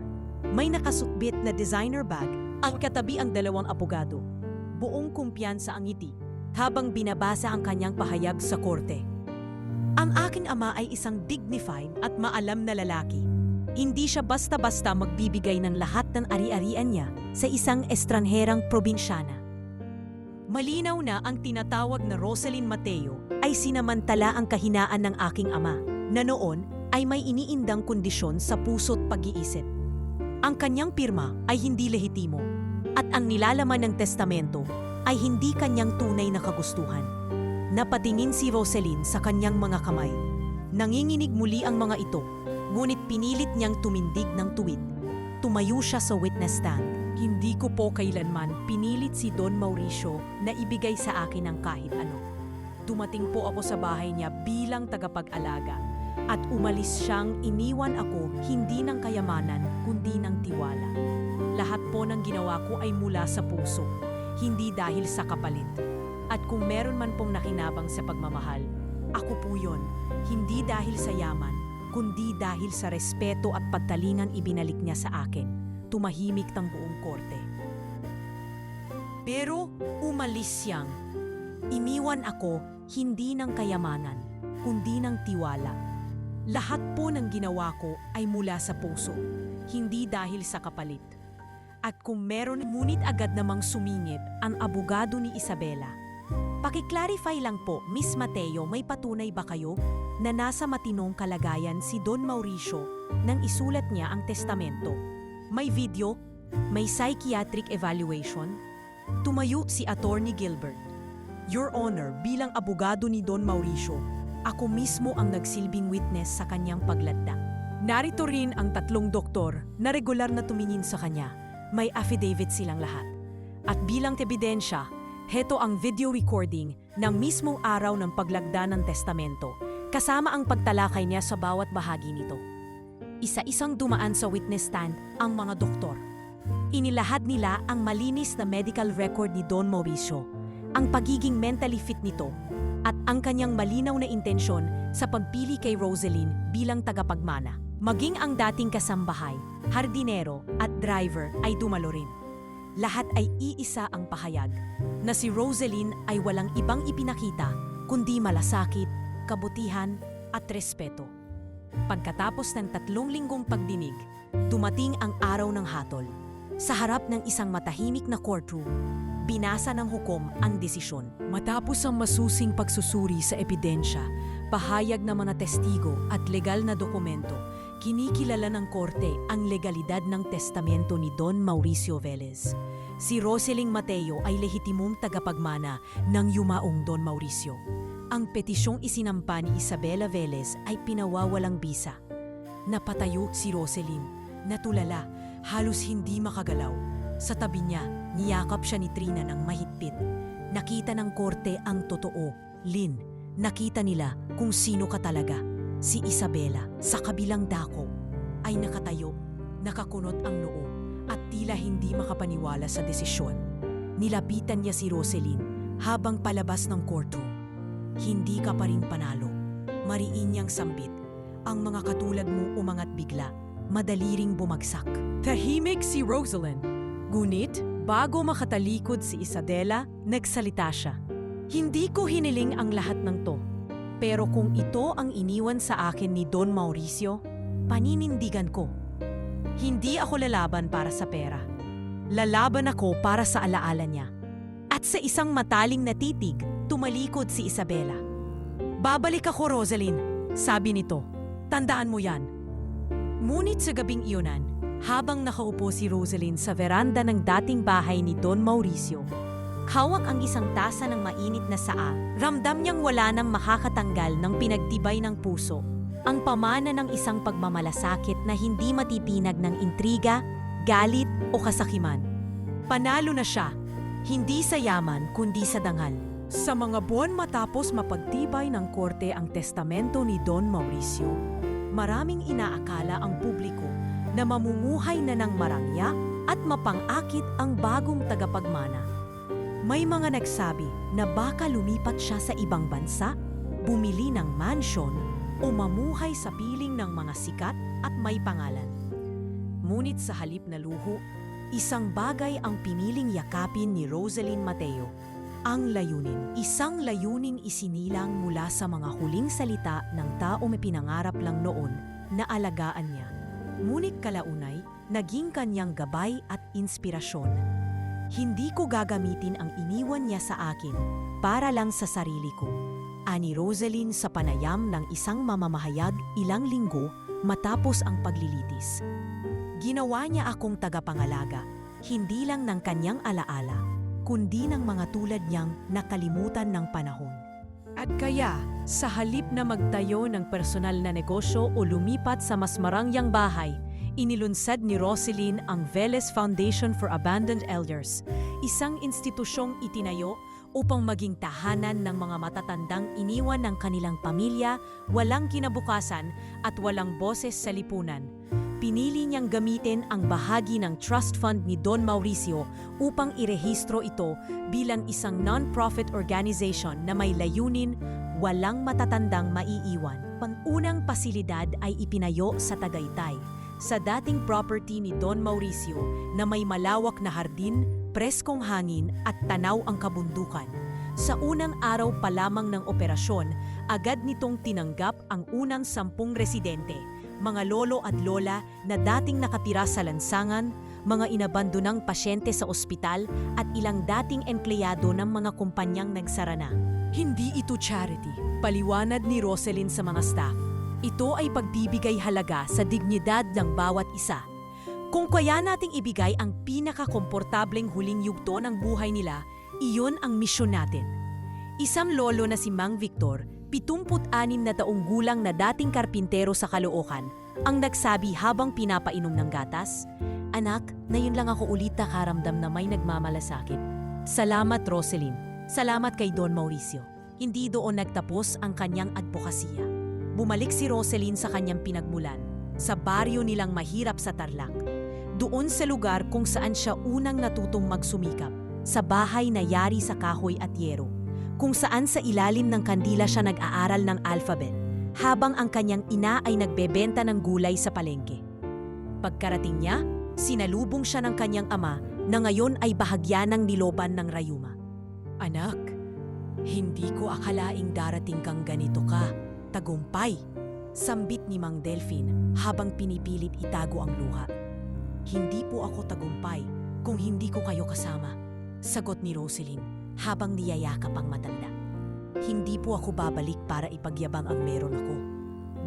May nakasukbit na designer bag ang katabi ang dalawang abogado. Buong kumpiyansa ang ngiti habang binabasa ang kanyang pahayag sa korte. Ang aking ama ay isang dignified at maalam na lalaki. Hindi siya basta-basta magbibigay ng lahat ng ari-arian niya sa isang estranherang probinsyana. Malinaw na ang tinatawag na Roselyn Mateo ay sinamantala ang kahinaan ng aking ama na noon ay may iniindang kondisyon sa puso't pag-iisip. Ang kanyang pirma ay hindi lehitimo at ang nilalaman ng testamento ay hindi kanyang tunay na kagustuhan. Napatingin si Roselyn sa kanyang mga kamay. Nanginginig muli ang mga ito, ngunit pinilit niyang tumindig ng tuwid. Tumayo siya sa witness stand. Hindi ko po kailanman pinilit si Don Mauricio na ibigay sa akin ang kahit ano. Dumating po ako sa bahay niya bilang tagapag-alaga at umalis siyang iniwan ako hindi ng kayamanan kundi ng tiwala. Lahat po ng ginawa ko ay mula sa puso, hindi dahil sa kapalit. At kung meron man pong nakinabang sa pagmamahal, ako po yun, hindi dahil sa yaman, kundi dahil sa respeto at pagtalingan ibinalik niya sa akin. Tumahimik ng buong korte. Pero umalis siyang. Iniwan ako hindi ng kayamanan, kundi ng tiwala. Lahat po ng ginawa ko ay mula sa puso, hindi dahil sa kapalit. At kung meron, ngunit agad namang sumingit ang abogado ni Isabela. Paki-clarify lang po, Miss Mateo, may patunay ba kayo na nasa matinong kalagayan si Don Mauricio nang isulat niya ang testamento? May video, may psychiatric evaluation. Tumayo si Attorney Gilbert. Your Honor, bilang abogado ni Don Mauricio, ako mismo ang nagsilbing witness sa kanyang pagladda. Narito rin ang 3 doktor na regular na tumingin sa kanya. May affidavit silang lahat. At bilang ebidensya, heto ang video recording ng mismong araw ng paglagda ng testamento, kasama ang pagtalakay niya sa bawat bahagi nito. Isa-isang dumaan sa witness stand ang mga doktor. Inilahad nila ang malinis na medical record ni Don Mauricio, ang pagiging mentally fit nito, at ang kanyang malinaw na intensyon sa pagpili kay Roselyn bilang tagapagmana. Maging ang dating kasambahay, hardinero at driver ay dumalo rin. Lahat ay iisa ang pahayag na si Roselyn ay walang ibang ipinakita kundi malasakit, kabutihan at respeto. Pagkatapos ng 3 linggong pagdinig, dumating ang araw ng hatol. Sa harap ng isang matahimik na courtroom, binasa ng hukom ang desisyon. Matapos ang masusing pagsusuri sa ebidensya, pahayag ng mga testigo at legal na dokumento, kinikilala ng korte ang legalidad ng testamento ni Don Mauricio Velez. Si Roseling Mateo ay lehitimong tagapagmana ng yumaong Don Mauricio. Ang petisyong isinampa ni Isabela Velez ay pinawawalang bisa. Napatayo si Roselyn, natulala, halos hindi makagalaw. Sa tabi niya, niyakap siya ni Trina ng mahigpit. Nakita ng korte ang totoo. Lynn, nakita nila kung sino ka talaga. Si Isabela, sa kabilang dako, ay nakatayo, nakakunot ang noo, at tila hindi makapaniwala sa desisyon. Nilapitan niya si Roselyn habang palabas ng courtroom. Hindi ka pa rin panalo. Mariin niyang sambit. Ang mga katulad mo umangat bigla, madali ring bumagsak. Tahimik si Roselyn. Ngunit, bago makatalikod si Isabela, nagsalita siya. Hindi ko hiniling ang lahat ng to. Pero kung ito ang iniwan sa akin ni Don Mauricio, paninindigan ko. Hindi ako lalaban para sa pera. Lalaban ako para sa alaala niya. At sa isang mataling na titig, tumalikod si Isabela. Babalik ako, Roselyn, sabi nito. Tandaan mo yan. Ngunit sa gabing iyonan, habang nakaupo si Roselyn sa veranda ng dating bahay ni Don Mauricio, hawak ang isang tasa ng mainit na saa, ramdam niyang wala nang makakatanggal ng pinagtibay ng puso. Ang pamana ng isang pagmamalasakit na hindi matitinag ng intriga, galit o kasakiman. Panalo na siya, hindi sa yaman kundi sa dangal. Sa mga buwan matapos mapagtibay ng korte ang testamento ni Don Mauricio, maraming inaakala ang publiko na mamumuhay na ng marangya at mapang-akit ang bagong tagapagmana. May mga nagsabi na baka lumipat siya sa ibang bansa, bumili ng mansyon o mamuhay sa piling ng mga sikat at may pangalan. Ngunit sa halip na luho, isang bagay ang piniling yakapin ni Roselyn Mateo. Ang layunin. Isang layuning isinilang mula sa mga huling salita ng tao may pinangarap lang noon na alagaan niya. Ngunit kalaunay, naging kanyang gabay at inspirasyon. Hindi ko gagamitin ang iniwan niya sa akin para lang sa sarili ko. Ani Roselyn sa panayam ng isang mamamahayag ilang linggo matapos ang paglilitis. Ginawa niya akong tagapangalaga, hindi lang ng kanyang alaala, kundi ng mga tulad niyang nakalimutan ng panahon. At kaya, sa halip na magtayo ng personal na negosyo o lumipat sa mas marangyang bahay, inilunsad ni Roselyn ang Velez Foundation for Abandoned Elders, isang institusyong itinayo upang maging tahanan ng mga matatandang iniwan ng kanilang pamilya, walang kinabukasan at walang boses sa lipunan. Pinili niyang gamitin ang bahagi ng trust fund ni Don Mauricio upang irehistro ito bilang isang non-profit organization na may layunin, walang matatandang maiiwan. Pangunang pasilidad ay ipinayo sa Tagaytay, sa dating property ni Don Mauricio na may malawak na hardin, preskong hangin at tanaw ang kabundukan. Sa unang araw pa lamang ng operasyon, agad nitong tinanggap ang unang 10 residente, mga lolo at lola na dating nakatira sa lansangan, mga inabandonang pasyente sa ospital at ilang dating empleyado ng mga kumpanyang nagsara na. Hindi ito charity, paliwanag ni Roselyn sa mga staff. Ito ay pagbibigay halaga sa dignidad ng bawat isa. Kung kaya nating ibigay ang pinakakomportableng huling yugto ng buhay nila, iyon ang misyon natin. Isang lolo na si Mang Victor, 76 na taong gulang na dating karpintero sa Caloocan, ang nagsabi habang pinapainom ng gatas, "Anak, ngayon lang ako ulit nakaramdam na may nagmamalasakit. Salamat, Roselyn. Salamat kay Don Mauricio." Hindi doon nagtapos ang kanyang advokasya. Bumalik si Roselyn sa kanyang pinagmulan, sa baryo nilang mahirap sa Tarlac. Doon sa lugar kung saan siya unang natutong magsumikap, sa bahay na yari sa kahoy at yero, kung saan sa ilalim ng kandila siya nag-aaral ng alphabet, habang ang kanyang ina ay nagbebenta ng gulay sa palengke. Pagkarating niya, sinalubong siya ng kanyang ama na ngayon ay bahagya ng niloban ng rayuma. "Anak, hindi ko akalaing darating kang ganito ka, tagumpay," sambit ni Mang Delphine habang pinipilit itago ang luha. Hindi po ako tagumpay kung hindi ko kayo kasama. Sagot ni Roselyn habang niyayakap ang matanda. Hindi po ako babalik para ipagyabang ang meron ako.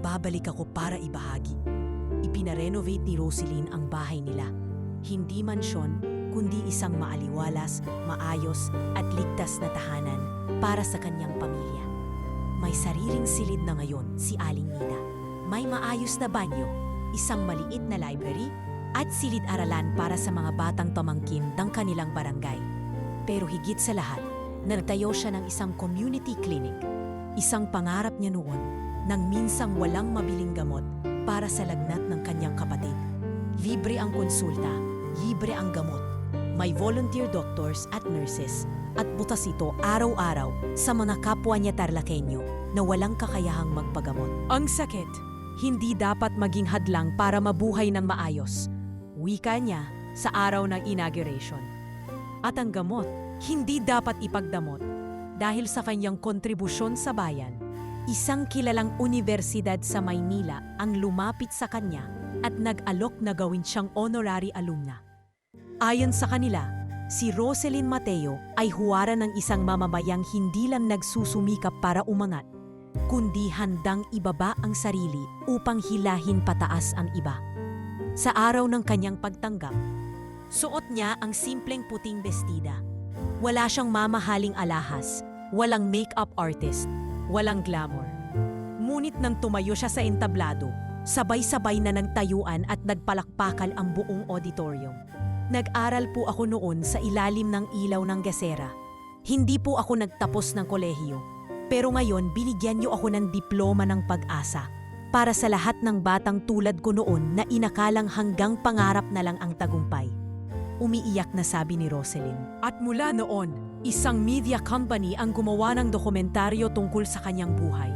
Babalik ako para ibahagi. Ipinarenovate ni Roselyn ang bahay nila. Hindi mansyon, kundi isang maaliwalas, maayos at ligtas na tahanan para sa kanyang pamilya. May sariling silid na ngayon si Aling Nina. May maayos na banyo, isang maliit na library, at silid-aralan para sa mga batang pamangkin ng kanilang barangay. Pero higit sa lahat, nagtayo siya ng isang community clinic. Isang pangarap niya noon nang minsang walang mabiling gamot para sa lagnat ng kanyang kapatid. Libre ang konsulta, libre ang gamot. May volunteer doctors at nurses at butas ito araw-araw sa mga kapwa niya Tarlakenyo na walang kakayahang magpagamot. Ang sakit, hindi dapat maging hadlang para mabuhay ng maayos. Wika niya sa araw ng inauguration. At ang gamot, hindi dapat ipagdamot dahil sa kanyang kontribusyon sa bayan. Isang kilalang universidad sa Maynila ang lumapit sa kanya at nag-alok na gawin siyang honorary alumna. Ayon sa kanila, si Roselyn Mateo ay huwaran ng isang mamamayang hindi lang nagsusumikap para umangat, kundi handang ibaba ang sarili upang hilahin pataas ang iba. Sa araw ng kanyang pagtanggap, suot niya ang simpleng puting bestida. Wala siyang mamahaling alahas, walang makeup artist, walang glamour. Ngunit nang tumayo siya sa entablado, sabay-sabay na nagtayuan at nagpalakpakan ang buong auditorium. Nag-aral po ako noon sa ilalim ng ilaw ng gasera. Hindi po ako nagtapos ng kolehiyo. Pero ngayon binigyan niyo ako ng diploma ng pag-asa para sa lahat ng batang tulad ko noon na inakalang hanggang pangarap na lang ang tagumpay. Umiiyak na sabi ni Roselyn. At mula noon, isang media company ang gumawa ng dokumentaryo tungkol sa kanyang buhay.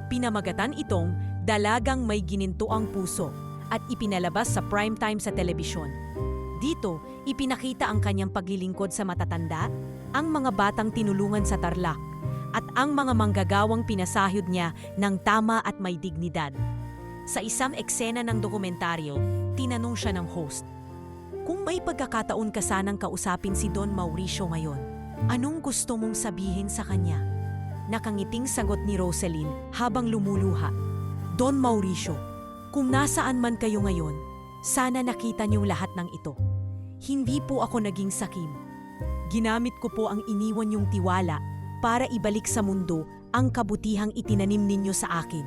Pinamagatan itong Dalagang May Ginintoang Puso at ipinalabas sa primetime sa telebisyon. Dito, ipinakita ang kanyang paglilingkod sa matatanda, ang mga batang tinulungan sa Tarlac, at ang mga manggagawang pinasahod niya ng tama at may dignidad. Sa isang eksena ng dokumentaryo, tinanong siya ng host, "Kung may pagkakataon ka sanang kausapin si Don Mauricio ngayon, anong gusto mong sabihin sa kanya?" Nakangiting sagot ni Roselyn habang lumuluha, "Don Mauricio, kung nasaan man kayo ngayon, sana nakita niyong lahat ng ito. Hindi po ako naging sakim. Ginamit ko po ang iniwan niyong tiwala para ibalik sa mundo ang kabutihang itinanim ninyo sa akin.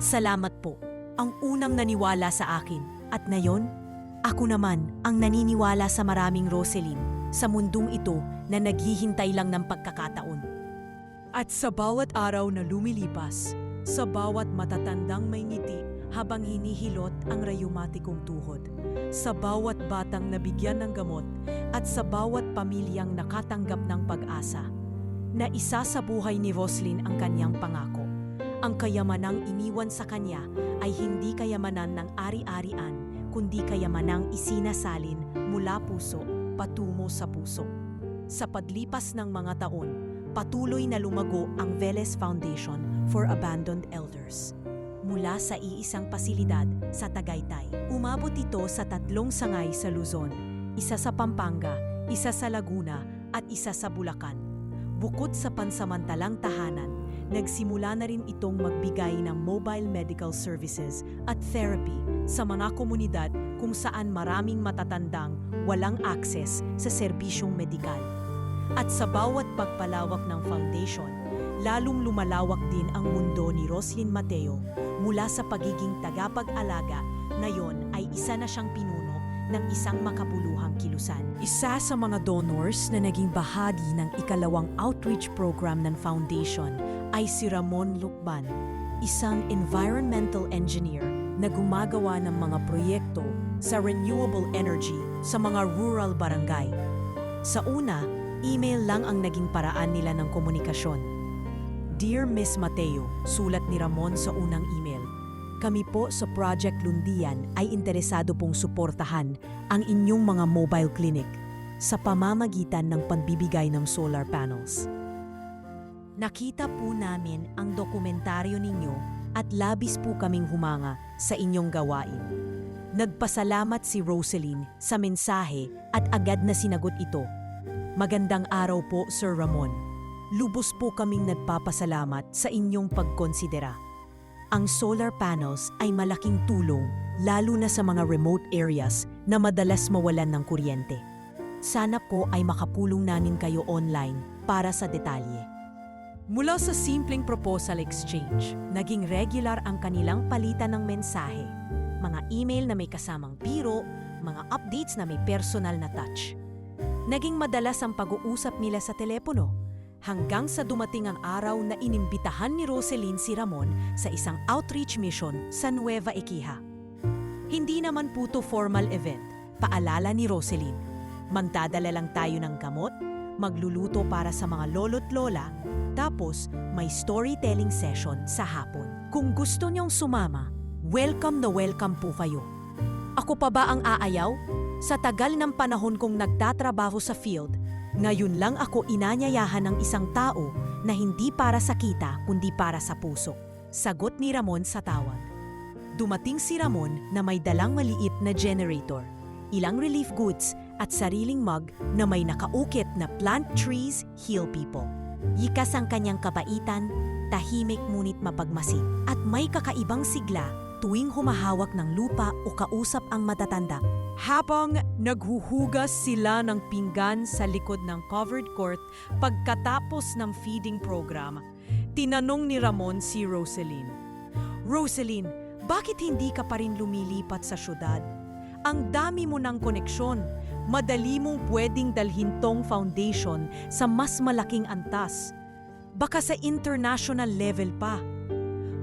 Salamat po, ang unang naniwala sa akin. At ngayon, ako naman ang naniniwala sa maraming Roselyn sa mundong ito na naghihintay lang ng pagkakataon." At sa bawat araw na lumilipas, sa bawat matatandang may ngiti habang hinihilot ang rheumatikong tuhod, sa bawat batang nabigyan ng gamot at sa bawat pamilyang nakatanggap ng pag-asa, na isa sa buhay ni Roselyn ang kanyang pangako. Ang kayamanang iniwan sa kanya ay hindi kayamanan ng ari-arian, kundi kayamanang isinasalin mula puso patungo sa puso. Sa paglipas ng mga taon, patuloy na lumago ang Velez Foundation for Abandoned Elders. Mula sa iisang pasilidad sa Tagaytay, umabot ito sa 3 sangay sa Luzon, isa sa Pampanga, isa sa Laguna at isa sa Bulacan. Bukod sa pansamantalang tahanan, nagsimula na rin itong magbigay ng mobile medical services at therapy sa mga komunidad kung saan maraming matatandang walang access sa serbisyong medikal. At sa bawat pagpalawak ng foundation, lalong lumalawak din ang mundo ni Roselyn Mateo mula sa pagiging tagapag-alaga, ngayon ay isa na siyang pinuno ng isang makabuluhang kilusan. Isa sa mga donors na naging bahagi ng ikalawang outreach program ng foundation ay si Ramon Lucban, isang environmental engineer na gumagawa ng mga proyekto sa renewable energy sa mga rural barangay. Sa una, email lang ang naging paraan nila ng komunikasyon. "Dear Miss Mateo," sulat ni Ramon sa unang email, "kami po sa Project Lundian ay interesado pong suportahan ang inyong mga mobile clinic sa pamamagitan ng pagbibigay ng solar panels. Nakita po namin ang dokumentaryo ninyo at labis po kaming humanga sa inyong gawain. Nagpasalamat si Rosaline sa mensahe at agad na sinagot ito. Magandang araw po, Sir Ramon. Lubos po kaming nagpapasalamat sa inyong pagkonsidera. Ang solar panels ay malaking tulong lalo na sa mga remote areas na madalas mawalan ng kuryente. Sana po ay makapulong namin kayo online para sa detalye. Mula sa simpleng proposal exchange, naging regular ang kanilang palitan ng mensahe. Mga email na may kasamang biro, mga updates na may personal na touch. Naging madalas ang pag-uusap nila sa telepono, hanggang sa dumating ang araw na inimbitahan ni Rosaline si Ramon sa isang outreach mission sa Nueva Ecija. Hindi naman po to formal event, paalala ni Rosaline. Magdadala lang tayo ng gamot, magluluto para sa mga lolo't lola, tapos may storytelling session sa hapon. Kung gusto niyong sumama, welcome na welcome po kayo. Ako pa ba ang aayaw? Sa tagal ng panahon kong nagtatrabaho sa field, ngayon lang ako inanyayahan ng isang tao na hindi para sa kita kundi para sa puso. Sagot ni Ramon sa tawag. Dumating si Ramon na may dalang maliit na generator, ilang relief goods at sariling mug na may nakaukit na Plant Trees Heal People. Yikas ang kanyang kabaitan, tahimik ngunit mapagmasid at may kakaibang sigla tuwing humahawak ng lupa o kausap ang matatanda. Habang naghuhugas sila ng pinggan sa likod ng covered court pagkatapos ng feeding program, tinanong ni Ramon si Rosaline. Rosaline, bakit hindi ka pa rin lumilipat sa syudad? Ang dami mo ng koneksyon. Madali mong pwedeng dalhin tong foundation sa mas malaking antas. Baka sa international level pa.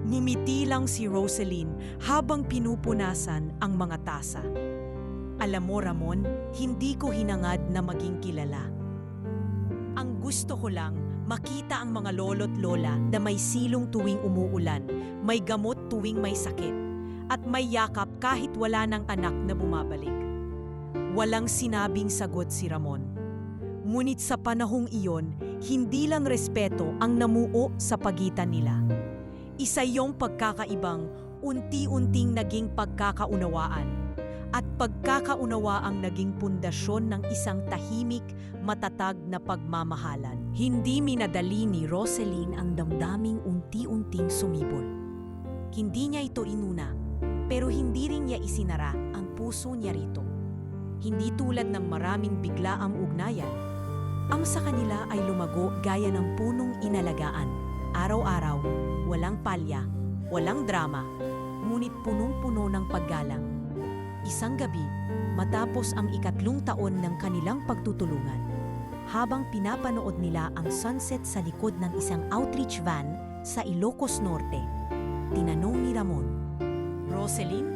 Ngumiti lang si Rosaline habang pinupunasan ang mga tasa. Alam mo, Ramon, hindi ko hinangad na maging kilala. Ang gusto ko lang, makita ang mga lolo't lola na may silong tuwing umuulan, may gamot tuwing may sakit, at may yakap kahit wala ng anak na bumabalik. Walang sinabing sagot si Ramon. Ngunit sa panahong iyon, hindi lang respeto ang namuo sa pagitan nila. Isa yung pagkakaibang, unti-unting naging pagkakaunawaan. At pagkakaunawa ang naging pundasyon ng isang tahimik, matatag na pagmamahalan. Hindi minadali ni Rosaline ang damdaming unti-unting sumibol. Hindi niya ito inuna, pero hindi rin niya isinara ang puso niya rito. Hindi tulad ng maraming biglaang ugnayan, ang sa kanila ay lumago gaya ng punong inalagaan. Araw-araw, walang palya, walang drama, ngunit punong-puno ng paggalang. Isang gabi, matapos ang 3 taon ng kanilang pagtutulungan, habang pinapanood nila ang sunset sa likod ng isang outreach van sa Ilocos Norte, tinanong ni Ramon, Rosaline,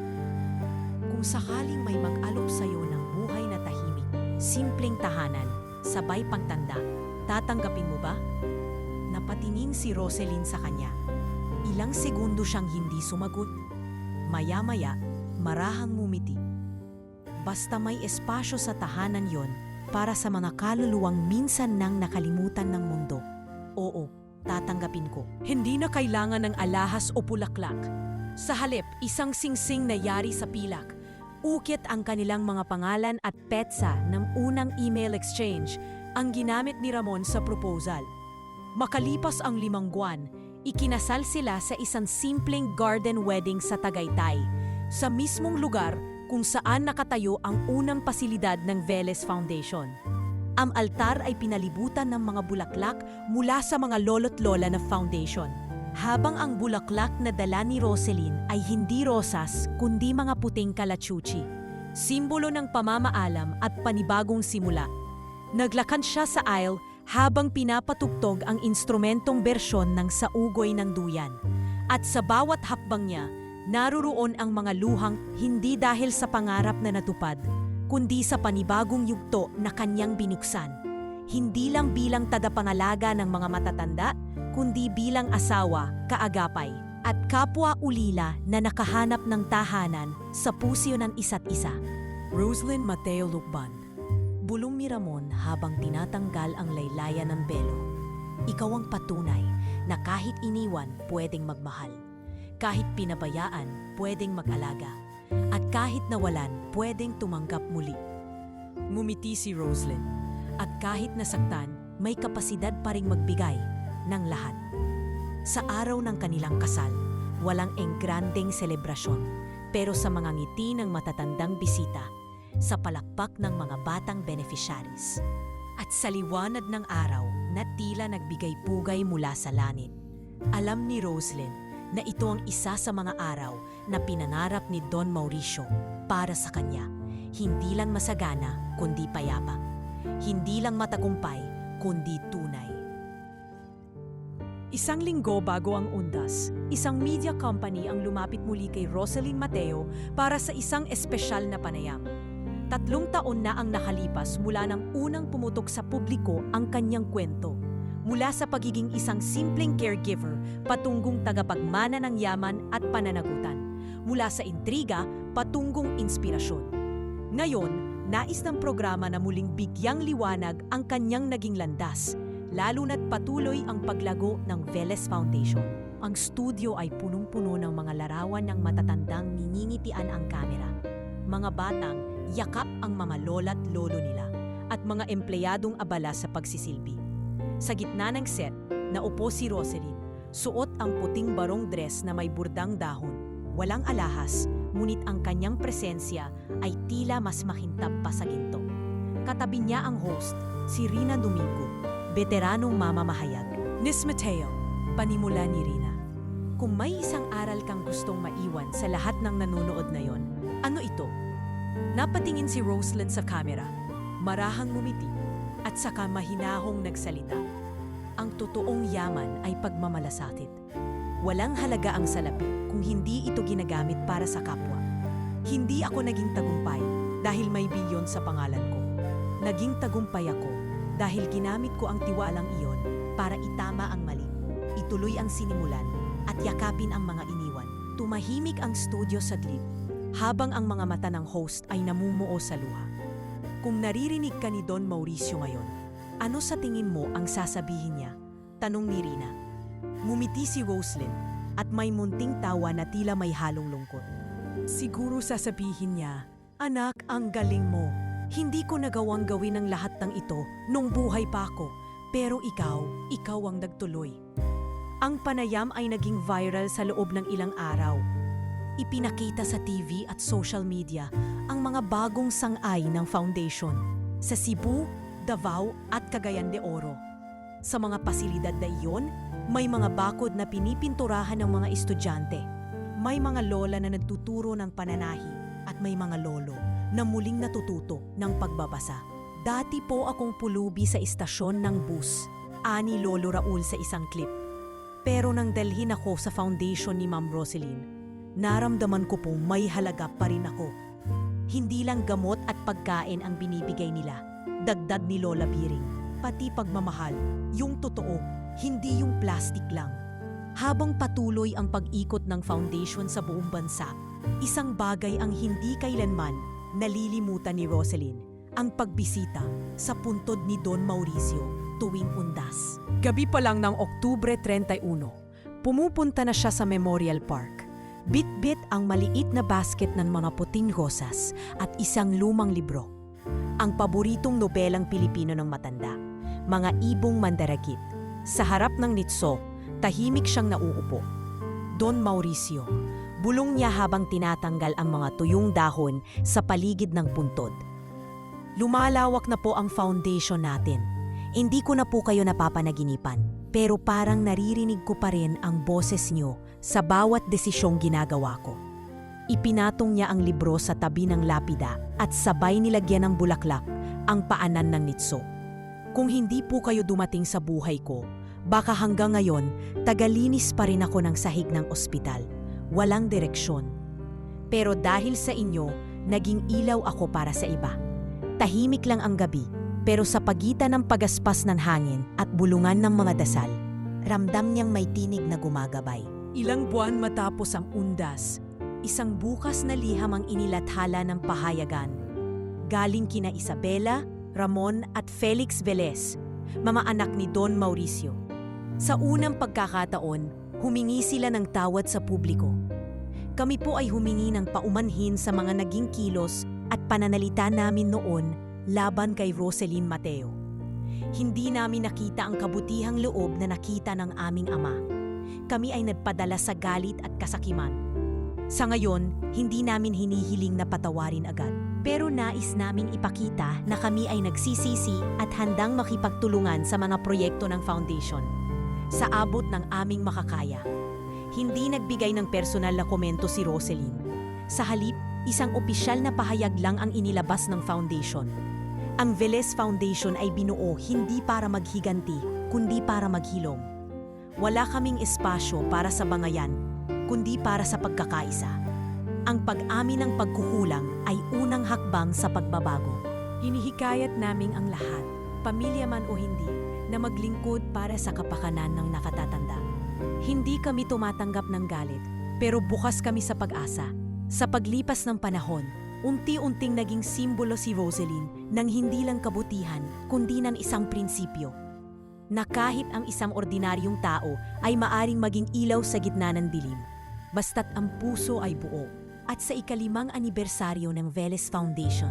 kung sakaling may mag-alok sa'yo ng buhay na tahimik, simpleng tahanan, sabay pagtanda, tatanggapin mo ba? Napatingin si Rosaline sa kanya. Ilang segundo siyang hindi sumagot. Maya-maya, marahang ngumiti. Basta may espasyo sa tahanan yon para sa mga kaluluwang minsan nang nakalimutan ng mundo. Oo, tatanggapin ko. Hindi na kailangan ng alahas o bulaklak. Sa halip, isang singsing na yari sa pilak. Ukit ang kanilang mga pangalan at petsa ng unang email exchange ang ginamit ni Ramon sa proposal. Makalipas ang 5 buwan, ikinasal sila sa isang simpleng garden wedding sa Tagaytay, sa mismong lugar kung saan nakatayo ang unang pasilidad ng Velez Foundation. Ang altar ay pinalibutan ng mga bulaklak mula sa mga lolo't lola na foundation. Habang ang bulaklak na dala ni Rosaline ay hindi rosas kundi mga puting kalachuchi, simbolo ng pamamaalam at panibagong simula. Naglakad siya sa aisle habang pinapatugtog ang instrumentong bersyon ng Saugoy ng Duyan. At sa bawat hakbang niya, naruroon ang mga luhang hindi dahil sa pangarap na natupad, kundi sa panibagong yugto na kanyang binuksan. Hindi lang bilang tagapangalaga ng mga matatanda, kundi bilang asawa, kaagapay, at kapwa ulila na nakahanap ng tahanan sa puso ng isa't isa. Rosaline Mateo Lucban. Bulong ni Ramon habang tinatanggal ang laylayan ng belo. Ikaw ang patunay na kahit iniwan, pwedeng magmahal. Kahit pinabayaan, pwedeng mag-alaga. at kahit nawalan, pwedeng tumanggap muli. Ngumiti si Roslyn, at kahit nasaktan, may kapasidad pa ring magbigay ng lahat. Sa araw ng kanilang kasal, walang engrandeng selebrasyon, pero sa mga ngiti ng matatandang bisita, sa palakpak ng mga batang beneficiaries, at sa liwanag ng araw na tila nagbigay pugay mula sa langit. Alam ni Roslyn na ito ang isa sa mga araw na pinangarap ni Don Mauricio para sa kanya. Hindi lang masagana, kundi payapa. Hindi lang matagumpay, kundi tunay. Isang linggo bago ang undas, isang media company ang lumapit muli kay Rosalyn Mateo para sa isang espesyal na panayam. 3 taon na ang nakalipas mula nang unang pumutok sa publiko ang kanyang kwento. Mula sa pagiging isang simpleng caregiver patungong tagapagmana ng yaman at pananagutan. Mula sa intriga patungong inspirasyon. Ngayon, nais ng programa na muling bigyang liwanag ang kanyang naging landas, lalo na't patuloy ang paglago ng Velez Foundation. Ang studio ay punong-puno ng mga larawan ng matatandang niningitian ang kamera. Mga batang yakap ang mga lola't lolo nila at mga empleyadong abala sa pagsisilbi. Sa gitna ng set, naupo si Rosalyn, suot ang puting barong dress na may burdang dahon. Walang alahas, ngunit ang kanyang presensya ay tila mas makintab pa sa ginto. Katabi niya ang host, si Rina Domingo, veteranong mamamahayag. Miss Mateo, panimula ni Rina. Kung may isang aral kang gustong maiwan sa lahat ng nanonood na yon, ano ito? Napatingin si Roslyn sa kamera, marahang ngumiti, at saka mahinahong nagsalita. Ang totoong yaman ay pagmamalasakit. Walang halaga ang salapi kung hindi ito ginagamit para sa kapwa. Hindi ako naging tagumpay dahil may bilyon sa pangalan ko. Naging tagumpay ako dahil ginamit ko ang tiwalang iyon para itama ang mali, ituloy ang sinimulan, at yakapin ang mga iniwan. Tumahimik ang studio saglit, habang ang mga mata ng host ay namumuo sa luha. Kung naririnig ka ni Don Mauricio ngayon, ano sa tingin mo ang sasabihin niya? Tanong ni Rina. Ngumiti si Roslyn at may munting tawa na tila may halong lungkot. Siguro sasabihin niya, "Anak, ang galing mo. Hindi ko nagawang gawin ang lahat ng ito nung buhay pa ako, pero ikaw ang nagtuloy." Ang panayam ay naging viral sa loob ng ilang araw. Ipinakita sa TV at social media ang mga bagong sangay ng foundation sa Cebu, Davao at Cagayan de Oro. Sa mga pasilidad na iyon, may mga bakod na pinipinturahan ng mga estudyante. May mga lola na nagtuturo ng pananahi at may mga lolo na muling natututo ng pagbabasa. Dati po akong pulubi sa istasyon ng bus, ani Lolo Raul sa isang clip. Pero nang dalhin ako sa foundation ni Ma'am Rosalyn, naramdaman ko po may halaga pa rin ako. Hindi lang gamot at pagkain ang binibigay nila, dagdag ni Lola Biring, pati pagmamahal, yung totoo, hindi yung plastic lang. Habang patuloy ang pag-ikot ng foundation sa buong bansa, isang bagay ang hindi kailanman nalilimutan ni Rosalyn, ang pagbisita sa puntod ni Don Mauricio tuwing undas. Gabi pa lang ng Oktubre 31, pumupunta na siya sa Memorial Park. Bit-bit ang maliit na basket ng mga puting rosas at isang lumang libro. Ang paboritong nobelang Pilipino ng matanda, Mga Ibong Mandaragit. Sa harap ng nitso, tahimik siyang nauupo. Don Mauricio, bulong niya habang tinatanggal ang mga tuyong dahon sa paligid ng puntod. Lumalawak na po ang foundation natin. Hindi ko na po kayo napapanaginipan, pero parang naririnig ko pa rin ang boses niyo sa bawat desisyong ginagawa ko. Ipinatong niya ang libro sa tabi ng lapida at sabay nilagyan ng bulaklak ang paanan ng nitso. Kung hindi po kayo dumating sa buhay ko, baka hanggang ngayon tagalinis pa rin ako ng sahig ng ospital. Walang direksyon. Pero dahil sa inyo, naging ilaw ako para sa iba. Tahimik lang ang gabi, pero sa pagitan ng pagaspas ng hangin at bulungan ng mga dasal, ramdam niyang may tinig na gumagabay. Ilang buwan matapos ang undas, isang bukas na liham ang inilathala ng pahayagan. Galing kina Isabela, Ramon at Felix Velez, mga anak ni Don Mauricio. Sa unang pagkakataon, humingi sila ng tawad sa publiko. Kami po ay humingi ng paumanhin sa mga naging kilos at pananalita namin noon laban kay Roselyn Mateo. Hindi namin nakita ang kabutihang loob na nakita ng aming ama. Kami ay nagpadala sa galit at kasakiman. Sa ngayon, hindi namin hinihiling na patawarin agad. Pero nais naming ipakita na kami ay nagsisisi at handang makipagtulungan sa mga proyekto ng foundation. Sa abot ng aming makakaya. Hindi nagbigay ng personal na komento si Roselyn. Sa halip, isang opisyal na pahayag lang ang inilabas ng foundation. Ang Velez Foundation ay binuo hindi para maghiganti, kundi para maghilom. Wala kaming espasyo para sa bangayan, kundi para sa pagkakaisa. Ang pag-amin ng pagkukulang ay unang hakbang sa pagbabago. Hinihikayat naming ang lahat, pamilya man o hindi, na maglingkod para sa kapakanan ng nakatatanda. Hindi kami tumatanggap ng galit, pero bukas kami sa pag-asa. Sa paglipas ng panahon, unti-unting naging simbolo si Roselyn ng hindi lang kabutihan, kundi ng isang prinsipyo. Na kahit ang isang ordinaryong tao ay maaring maging ilaw sa gitna ng dilim, basta't ang puso ay buo. At sa ika-5 anibersaryo ng Velez Foundation,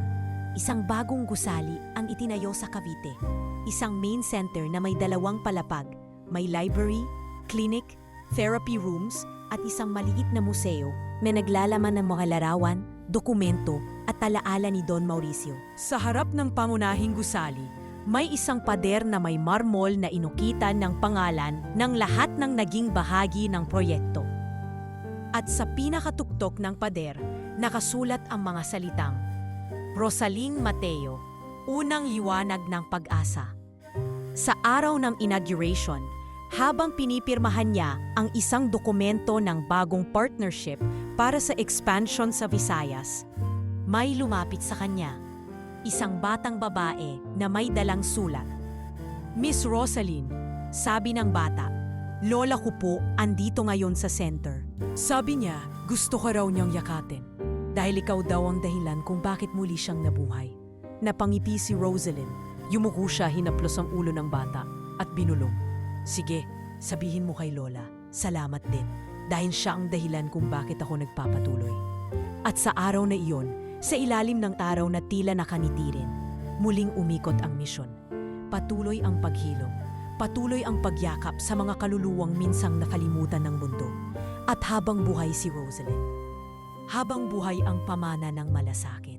isang bagong gusali ang itinayo sa Cavite. Isang main center na may 2 palapag, may library, clinic, therapy rooms at isang maliit na museo na naglalaman ng mga larawan, dokumento at alaala ni Don Mauricio. Sa harap ng pangunahing gusali, may isang pader na may marmol na inukitan ng pangalan ng lahat ng naging bahagi ng proyekto. At sa pinakatuktok ng pader, nakasulat ang mga salitang, Roselyn Mateo, unang liwanag ng pag-asa. Sa araw ng inauguration, habang pinipirmahan niya ang isang dokumento ng bagong partnership para sa expansion sa Visayas, may lumapit sa kanya, isang batang babae na may dalang sulat. Miss Roselyn, sabi ng bata, Lola ko po andito ngayon sa center. Sabi niya, gusto ka raw niyang yakatin. Dahil ikaw daw ang dahilan kung bakit muli siyang nabuhay. Napangiti si Roselyn. Yumuko siya, hinaplos ang ulo ng bata at binulong. Sige, sabihin mo kay Lola, salamat din. Dahil siya ang dahilan kung bakit ako nagpapatuloy. At sa araw na iyon, sa ilalim ng araw na tila nakanitirin, muling umikot ang misyon. Patuloy ang paghilom. Patuloy ang pagyakap sa mga kaluluwang minsang nakalimutan ng mundo. At habang buhay si Roselyn, habang buhay ang pamana ng malasakit.